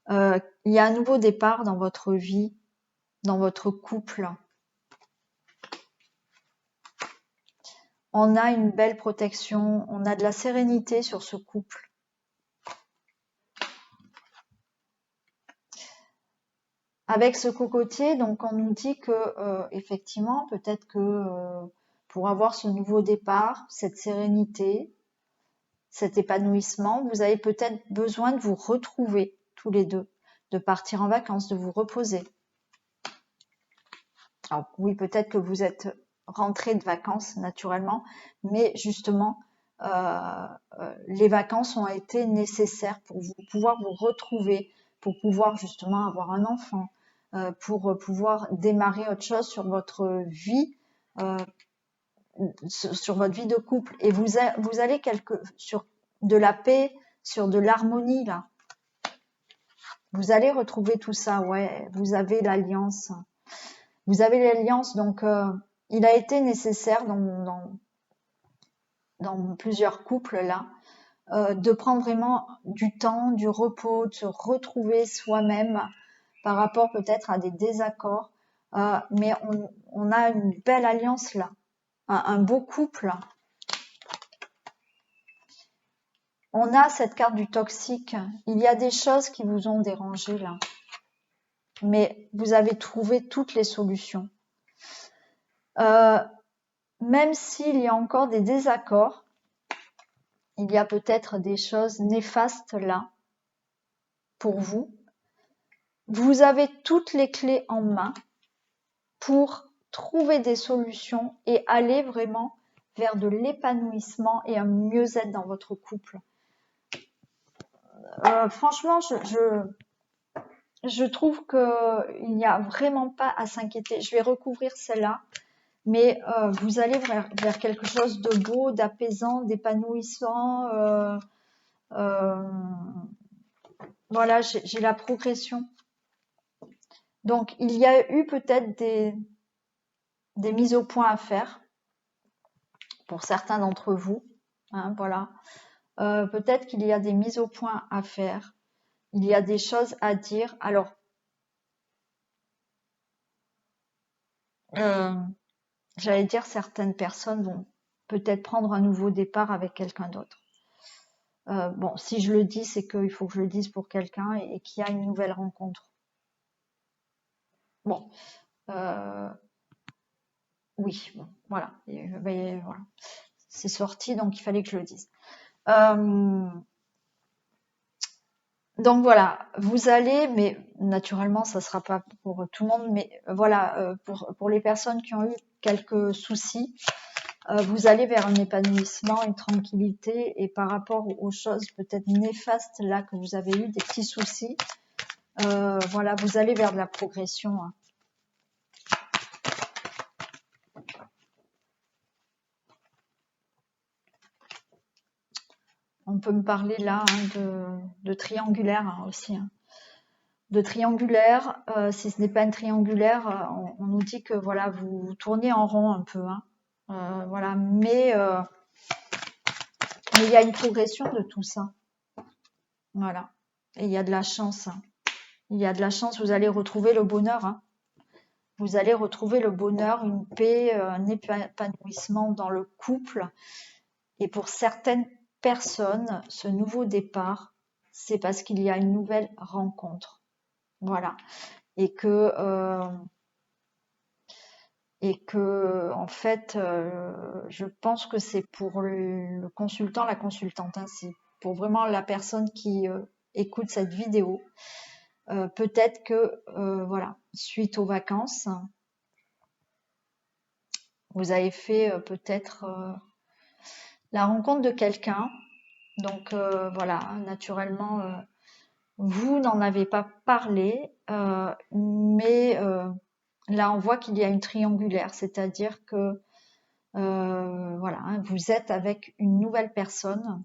Il y a un nouveau départ dans votre vie, dans votre couple. On a une belle protection, on a de la sérénité sur ce couple. Avec ce cocotier, donc on nous dit que effectivement, peut-être que pour avoir ce nouveau départ, cette sérénité, cet épanouissement, vous avez peut-être besoin de vous retrouver tous les deux, de partir en vacances, de vous reposer. Alors oui, peut-être que vous êtes rentré de vacances naturellement, mais justement, les vacances ont été nécessaires pour vous pouvoir vous retrouver, pour pouvoir justement avoir un enfant, pour pouvoir démarrer autre chose sur votre vie, sur votre vie de couple. Et vous allez sur de la paix, sur de l'harmonie là. Vous allez retrouver tout ça, ouais. Vous avez l'alliance. Vous avez l'alliance, donc il a été nécessaire dans plusieurs couples là, de prendre vraiment du temps, du repos, de se retrouver soi-même par rapport peut-être à des désaccords. Mais on a une belle alliance là, un beau couple. On a cette carte du toxique. Il y a des choses qui vous ont dérangé là. Mais vous avez trouvé toutes les solutions. Même s'il y a encore des désaccords, il y a peut-être des choses néfastes là pour vous. Vous avez toutes les clés en main pour trouver des solutions et aller vraiment vers de l'épanouissement et un mieux-être dans votre couple. Franchement, je trouve qu'il n'y a vraiment pas à s'inquiéter. Je vais recouvrir celle-là, mais vous allez vers quelque chose de beau, d'apaisant, d'épanouissant. Voilà, j'ai la progression. Donc, il y a eu peut-être des mises au point à faire pour certains d'entre vous. Hein, voilà. Peut-être qu'il y a des mises au point à faire. Il y a des choses à dire. Alors, j'allais dire certaines personnes vont peut-être prendre un nouveau départ avec quelqu'un d'autre. Bon, si je le dis, c'est qu'il faut que je le dise pour quelqu'un et qu'il y a une nouvelle rencontre. Bon, oui, bon, voilà. Voilà. C'est sorti, donc il fallait que je le dise. Donc voilà, vous allez, mais naturellement, ça sera pas pour tout le monde, mais voilà, pour les personnes qui ont eu quelques soucis, vous allez vers un épanouissement, une tranquillité, et par rapport aux choses peut-être néfastes là que vous avez eu, des petits soucis, voilà, vous allez vers de la progression. Hein. On peut me parler là de triangulaire aussi. De triangulaire, si ce n'est pas une triangulaire, on nous dit que voilà, vous tournez en rond un peu. Voilà, mais il y a une progression de tout ça. Voilà. Et il y a de la chance. Il y a de la chance, vous allez retrouver le bonheur. Vous allez retrouver le bonheur, une paix, un épanouissement dans le couple. Et pour certaines personnes, ce nouveau départ, c'est parce qu'il y a une nouvelle rencontre. Voilà. Et que en fait, je pense que c'est pour le consultant, la consultante, c'est pour vraiment la personne qui écoute cette vidéo. Peut-être que voilà, suite aux vacances, vous avez fait peut-être la rencontre de quelqu'un. Donc voilà, naturellement, vous n'en avez pas parlé, mais là on voit qu'il y a une triangulaire, c'est-à-dire que voilà, vous êtes avec une nouvelle personne,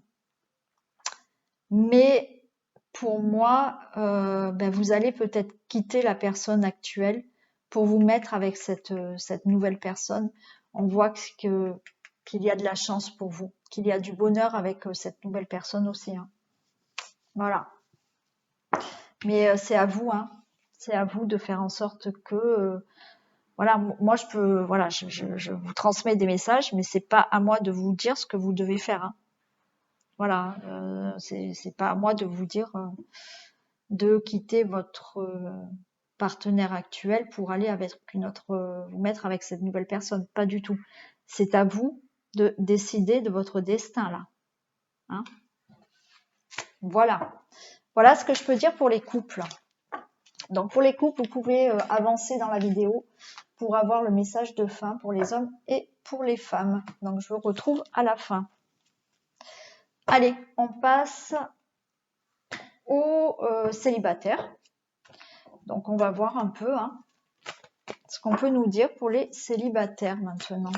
mais pour moi, vous allez peut-être quitter la personne actuelle pour vous mettre avec cette nouvelle personne. On voit qu'il y a de la chance pour vous, qu'il y a du bonheur avec cette nouvelle personne aussi. Voilà. Mais c'est à vous, c'est à vous de faire en sorte que voilà, moi je peux, voilà, je vous transmets des messages, mais c'est pas à moi de vous dire ce que vous devez faire. Voilà, c'est pas à moi de vous dire de quitter votre partenaire actuel pour aller avec une autre, vous mettre avec cette nouvelle personne. Pas du tout. C'est à vous de décider de votre destin là. Voilà. Voilà ce que je peux dire pour les couples. Donc pour les couples, vous pouvez avancer dans la vidéo pour avoir le message de fin pour les hommes et pour les femmes. Donc je vous retrouve à la fin. Allez, on passe aux célibataires. Donc on va voir un peu ce qu'on peut nous dire pour les célibataires maintenant.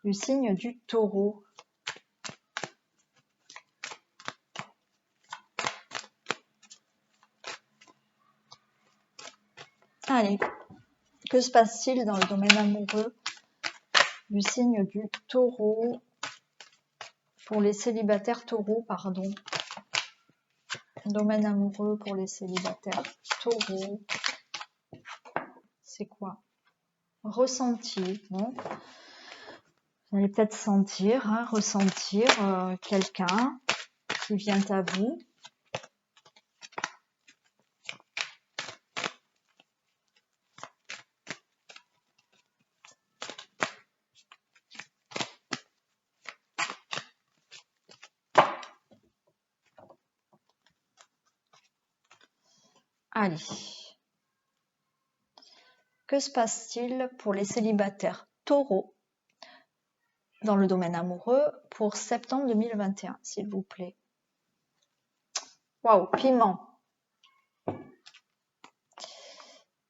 Du signe du taureau. Allez, que se passe-t-il dans le domaine amoureux du signe du taureau pour les célibataires taureaux, pardon. Domaine amoureux pour les célibataires taureaux. C'est quoi? Ressenti. Bon. Vous allez peut-être ressentir quelqu'un qui vient à vous. Allez. Que se passe-t-il pour les célibataires taureaux dans le domaine amoureux pour septembre 2021, s'il vous plaît? Waouh, piment.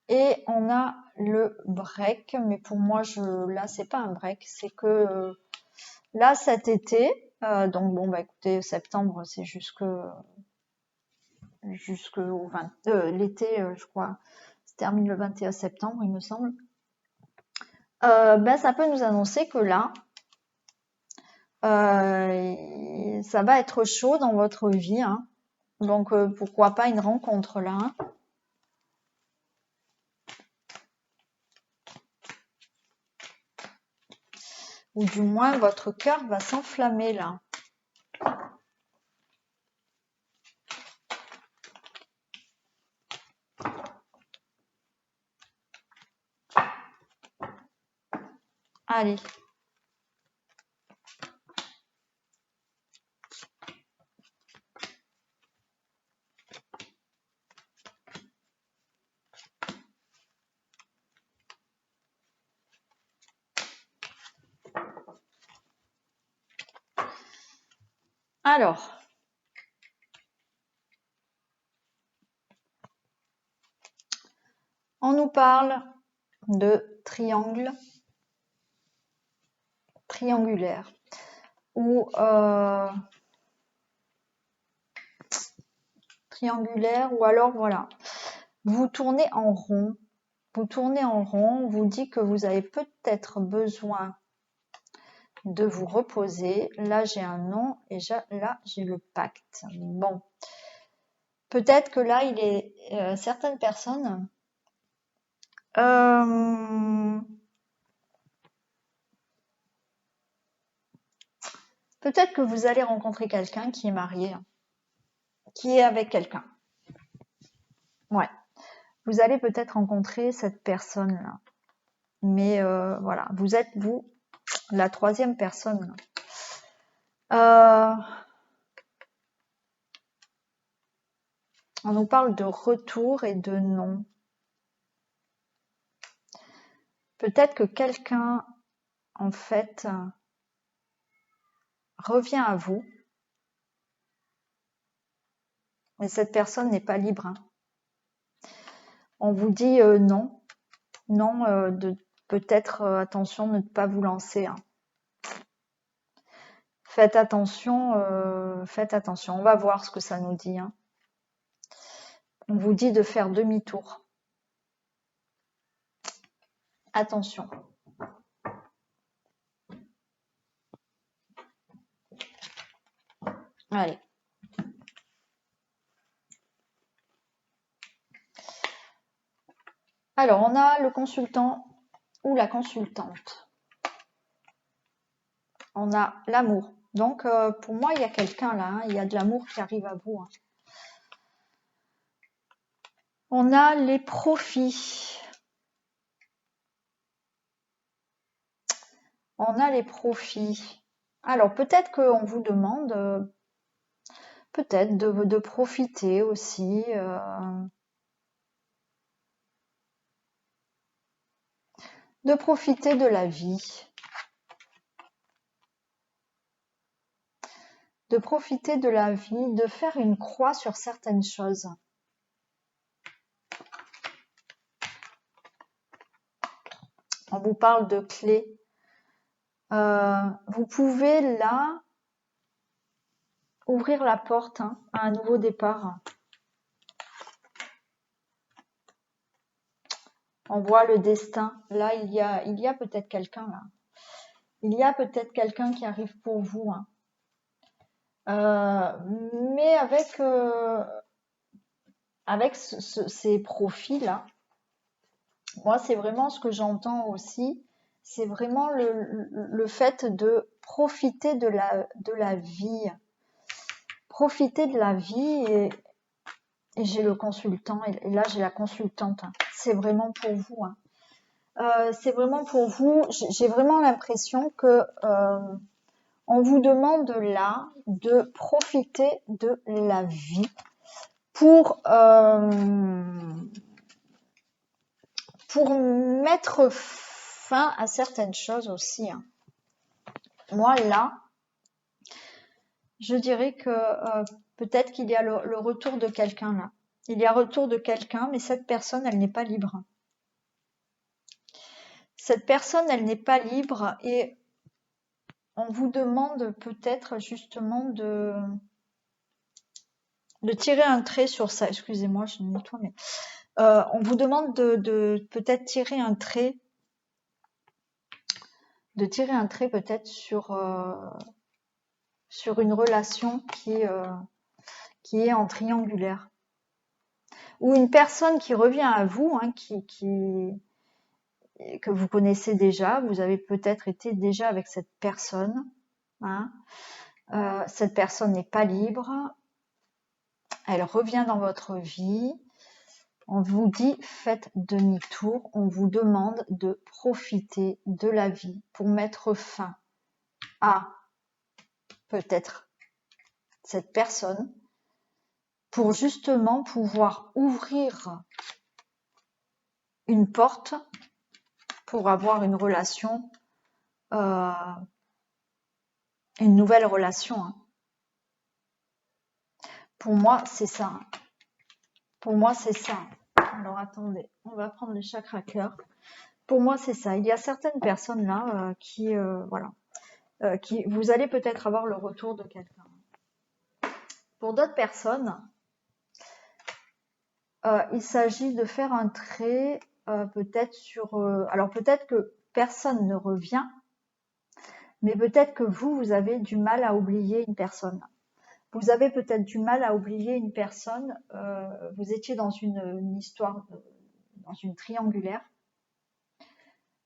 Et on a le break, mais pour moi, là, c'est pas un break, c'est que là, cet été, donc bon, écoutez, septembre, c'est jusqu'au 20, l'été, je crois, se termine le 21 septembre, il me semble. Ça peut nous annoncer que là, ça va être chaud dans votre vie, donc pourquoi pas une rencontre là. Ou du moins votre cœur va s'enflammer là. Allez. Alors, on nous parle de triangle triangulaire ou triangulaire, ou alors voilà, vous tournez en rond. Vous tournez en rond, on vous dit que vous avez peut-être besoin de vous reposer. Là, j'ai un non et là, j'ai le pacte. Bon. Peut-être que là, il est certaines personnes peut-être que vous allez rencontrer quelqu'un qui est marié, qui est avec quelqu'un. Ouais. Vous allez peut-être rencontrer cette personne-là. Mais voilà, vous êtes, vous, la troisième personne. On nous parle de retour et de non. Peut-être que quelqu'un, en fait, revient à vous. Mais cette personne n'est pas libre. Hein. On vous dit non. Non, de peut-être attention de ne pas vous lancer. Hein. Faites attention, faites attention. On va voir ce que ça nous dit. Hein. On vous dit de faire demi-tour. Attention. Allez. Alors, on a le consultant ou la consultante. On a l'amour. Donc, pour moi, il y a quelqu'un là. Hein, il y a de l'amour qui arrive à vous. Hein. On a les profits. On a les profits. Alors, peut-être qu'on vous demande peut-être de profiter aussi. De profiter de la vie. De profiter de la vie, de faire une croix sur certaines choses. On vous parle de clés. Vous pouvez là ouvrir la porte à un nouveau départ. On voit le destin. Là, il y a peut-être quelqu'un là. Il y a peut-être quelqu'un qui arrive pour vous. Hein. Mais avec ces profils là, moi c'est vraiment ce que j'entends aussi. C'est vraiment le fait de profiter de la vie. Profiter de la vie et j'ai le consultant et là j'ai la consultante. Hein. C'est vraiment pour vous. Hein. C'est vraiment pour vous. J'ai vraiment l'impression que on vous demande là de profiter de la vie pour mettre fin à certaines choses aussi. Hein. Moi là, je dirais que peut-être qu'il y a le retour de quelqu'un là. Il y a retour de quelqu'un, mais cette personne, elle n'est pas libre. Cette personne, elle n'est pas libre et on vous demande peut-être justement de tirer un trait sur ça. Excusez-moi, je nettoie, mais on vous demande de peut-être tirer un trait, peut-être sur une relation qui est en triangulaire. Ou une personne qui revient à vous, hein, que vous connaissez déjà, vous avez peut-être été déjà avec cette personne. Hein. Cette personne n'est pas libre, elle revient dans votre vie. On vous dit faites demi-tour, on vous demande de profiter de la vie pour mettre fin à peut-être cette personne, pour justement pouvoir ouvrir une porte pour avoir une relation, une nouvelle relation. Hein. Pour moi, c'est ça. Pour moi, c'est ça. Alors, attendez, on va prendre le chakra cœur. Pour moi, c'est ça. Il y a certaines personnes là qui, voilà, qui, vous allez peut-être avoir le retour de quelqu'un. Pour d'autres personnes, il s'agit de faire un trait peut-être sur... alors peut-être que personne ne revient, mais peut-être que vous avez du mal à oublier une personne. Vous avez peut-être du mal à oublier une personne. Vous étiez dans une histoire, dans une triangulaire.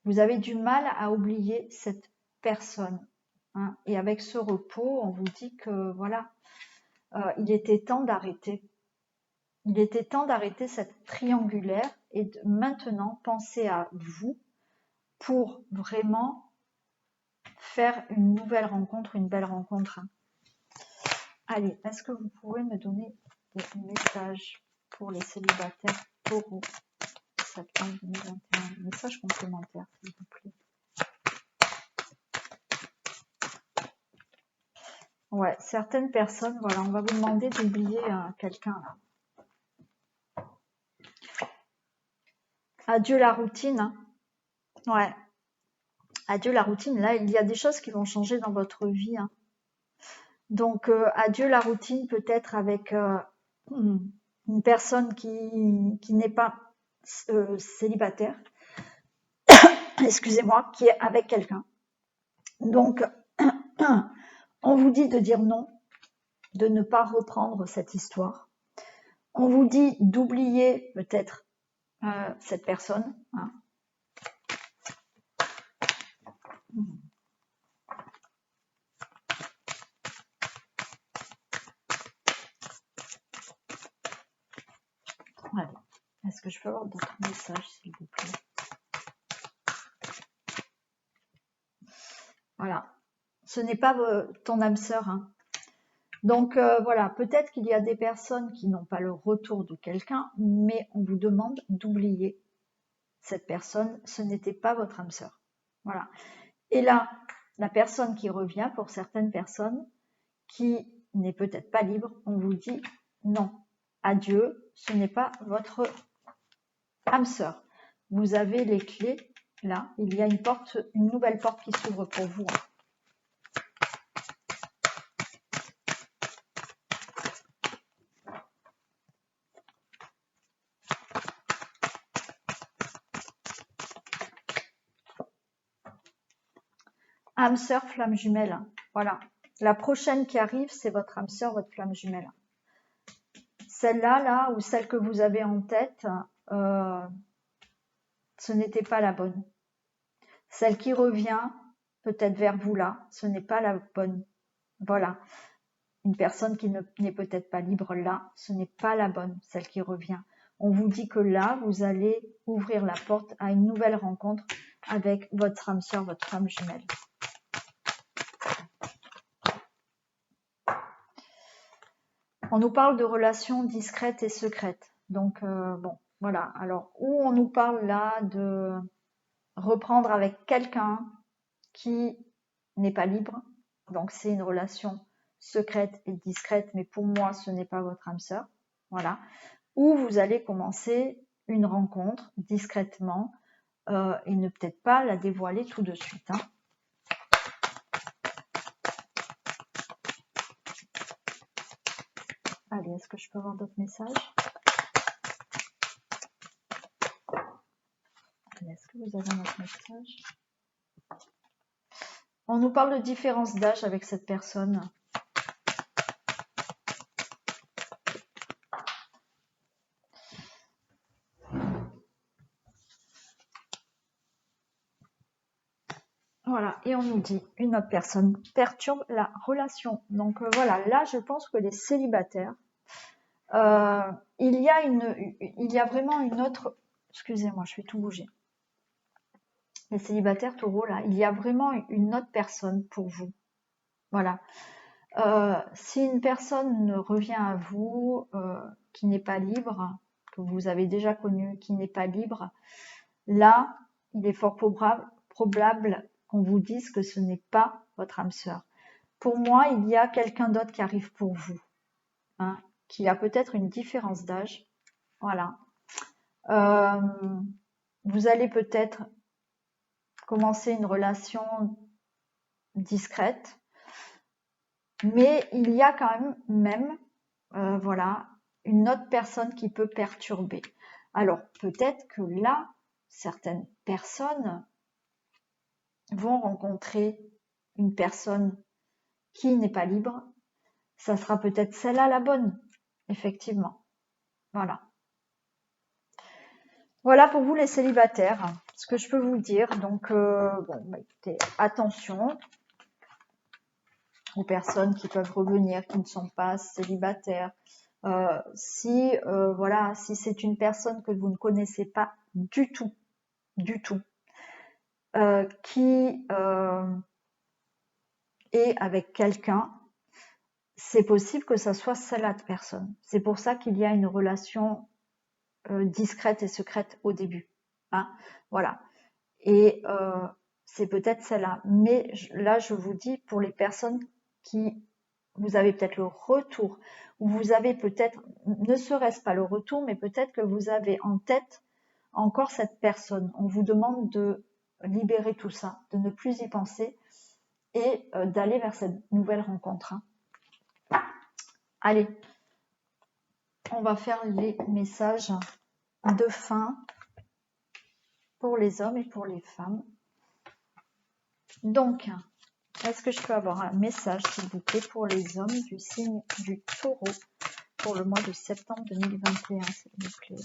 Vous avez du mal à oublier cette personne. Hein. Et avec ce repos, on vous dit que voilà, il était temps d'arrêter. Il était temps d'arrêter cette triangulaire et de maintenant penser à vous pour vraiment faire une nouvelle rencontre, une belle rencontre. Allez, est-ce que vous pouvez me donner des messages pour les célibataires taureaux septembre 2021? Message complémentaire, s'il vous plaît. Ouais, certaines personnes, voilà, on va vous demander d'oublier quelqu'un là. Adieu la routine. Hein. Ouais. Adieu la routine. Là, il y a des choses qui vont changer dans votre vie. Hein. Donc, adieu la routine, peut-être avec une personne qui n'est pas célibataire. Excusez-moi, qui est avec quelqu'un. Donc, on vous dit de dire non, de ne pas reprendre cette histoire. On vous dit d'oublier peut-être cette personne. Hein. Allez. Est-ce que je peux avoir d'autres messages, s'il vous plaît? Voilà. Ce n'est pas ton âme sœur. Hein. Donc voilà, peut-être qu'il y a des personnes qui n'ont pas le retour de quelqu'un, mais on vous demande d'oublier cette personne. Ce n'était pas votre âme sœur. Voilà. Et là, la personne qui revient, pour certaines personnes, qui n'est peut-être pas libre, on vous dit non, adieu, ce n'est pas votre âme sœur. Vous avez les clés, là, il y a une nouvelle porte qui s'ouvre pour vous. Âme sœur, flamme jumelle, voilà. La prochaine qui arrive, c'est votre âme sœur, votre flamme jumelle. Celle-là, là, ou celle que vous avez en tête, ce n'était pas la bonne. Celle qui revient, peut-être vers vous là, ce n'est pas la bonne. Voilà. Une personne qui n'est peut-être pas libre là, ce n'est pas la bonne, celle qui revient. On vous dit que là, vous allez ouvrir la porte à une nouvelle rencontre avec votre âme sœur, votre flamme jumelle. On nous parle de relations discrètes et secrètes. Donc, bon, voilà. Alors, où on nous parle là de reprendre avec quelqu'un qui n'est pas libre. Donc, c'est une relation secrète et discrète, mais pour moi, ce n'est pas votre âme sœur. Voilà. Ou vous allez commencer une rencontre discrètement et ne peut-être pas la dévoiler tout de suite. Hein. Allez, est-ce que je peux avoir d'autres messages? Allez, est-ce que vous avez un autre message? On nous parle de différence d'âge avec cette personne. Voilà, et on nous dit une autre personne perturbe la relation. Donc voilà, là je pense que les célibataires, il y a vraiment une autre... Excusez-moi, je vais tout bouger. Les célibataires taureaux, là, il y a vraiment une autre personne pour vous. Voilà. Si une personne ne revient à vous, qui n'est pas libre, que vous avez déjà connu, qui n'est pas libre, là, il est fort probable qu'on vous dise que ce n'est pas votre âme sœur. Pour moi, il y a quelqu'un d'autre qui arrive pour vous, hein, qui a peut-être une différence d'âge. Voilà. Vous allez peut-être commencer une relation discrète, mais il y a quand même voilà, une autre personne qui peut perturber. Alors peut-être que là, certaines personnes vont rencontrer une personne qui n'est pas libre. Ça sera peut-être celle-là la bonne, effectivement. Voilà. Voilà pour vous les célibataires, ce que je peux vous dire. Donc, écoutez, attention aux personnes qui peuvent revenir, qui ne sont pas célibataires. Si c'est une personne que vous ne connaissez pas du tout, qui est avec quelqu'un, c'est possible que ça soit celle-là de personne. C'est pour ça qu'il y a une relation discrète et secrète au début. Hein, voilà. Et c'est peut-être celle-là. Mais là, je vous dis, pour les personnes qui, vous avez peut-être le retour, ou vous avez peut-être, ne serait-ce pas le retour, mais peut-être que vous avez en tête encore cette personne. On vous demande de libérer tout ça, de ne plus y penser et d'aller vers cette nouvelle rencontre. Hein. Allez, on va faire les messages de fin pour les hommes et pour les femmes. Donc, est-ce que je peux avoir un message, s'il vous plaît, pour les hommes du signe du Taureau pour le mois de septembre 2021, s'il vous plaît?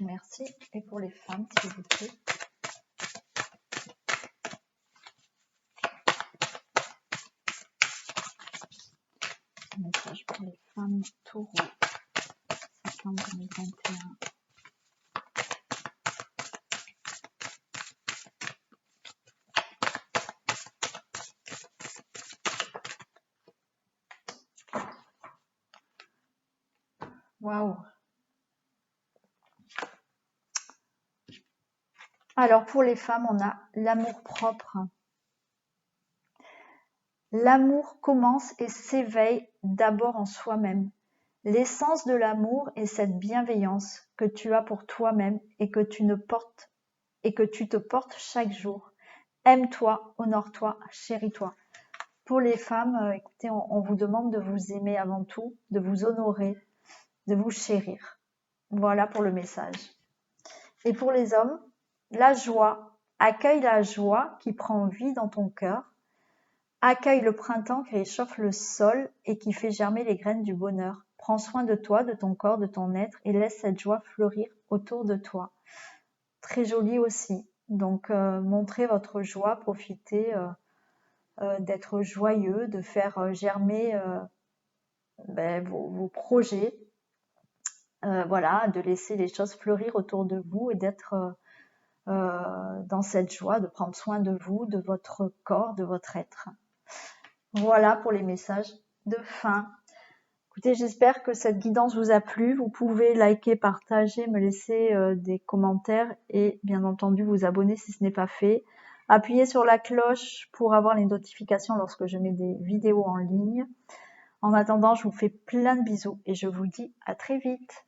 Merci. Et pour les femmes, s'il vous plaît. Un message pour les femmes Taureau, septembre 2021. Waouh! Alors pour les femmes, on a l'amour propre. L'amour commence et s'éveille d'abord en soi-même. L'essence de l'amour est cette bienveillance que tu as pour toi-même et que tu te portes chaque jour. Aime-toi, honore-toi, chéris-toi. Pour les femmes, écoutez, on vous demande de vous aimer avant tout, de vous honorer, de vous chérir. Voilà pour le message. Et pour les hommes, la joie. Accueille la joie qui prend vie dans ton cœur. Accueille le printemps qui réchauffe le sol et qui fait germer les graines du bonheur. Prends soin de toi, de ton corps, de ton être et laisse cette joie fleurir autour de toi. Très joli aussi. Donc, montrez votre joie, profitez d'être joyeux, de faire germer vos projets. Voilà, de laisser les choses fleurir autour de vous et d'être dans cette joie, de prendre soin de vous, de votre corps, de votre être. Voilà pour les messages de fin. Écoutez, j'espère que cette guidance vous a plu. Vous pouvez liker, partager, me laisser des commentaires et bien entendu vous abonner si ce n'est pas fait. Appuyez sur la cloche pour avoir les notifications lorsque je mets des vidéos en ligne. En attendant, je vous fais plein de bisous et je vous dis à très vite.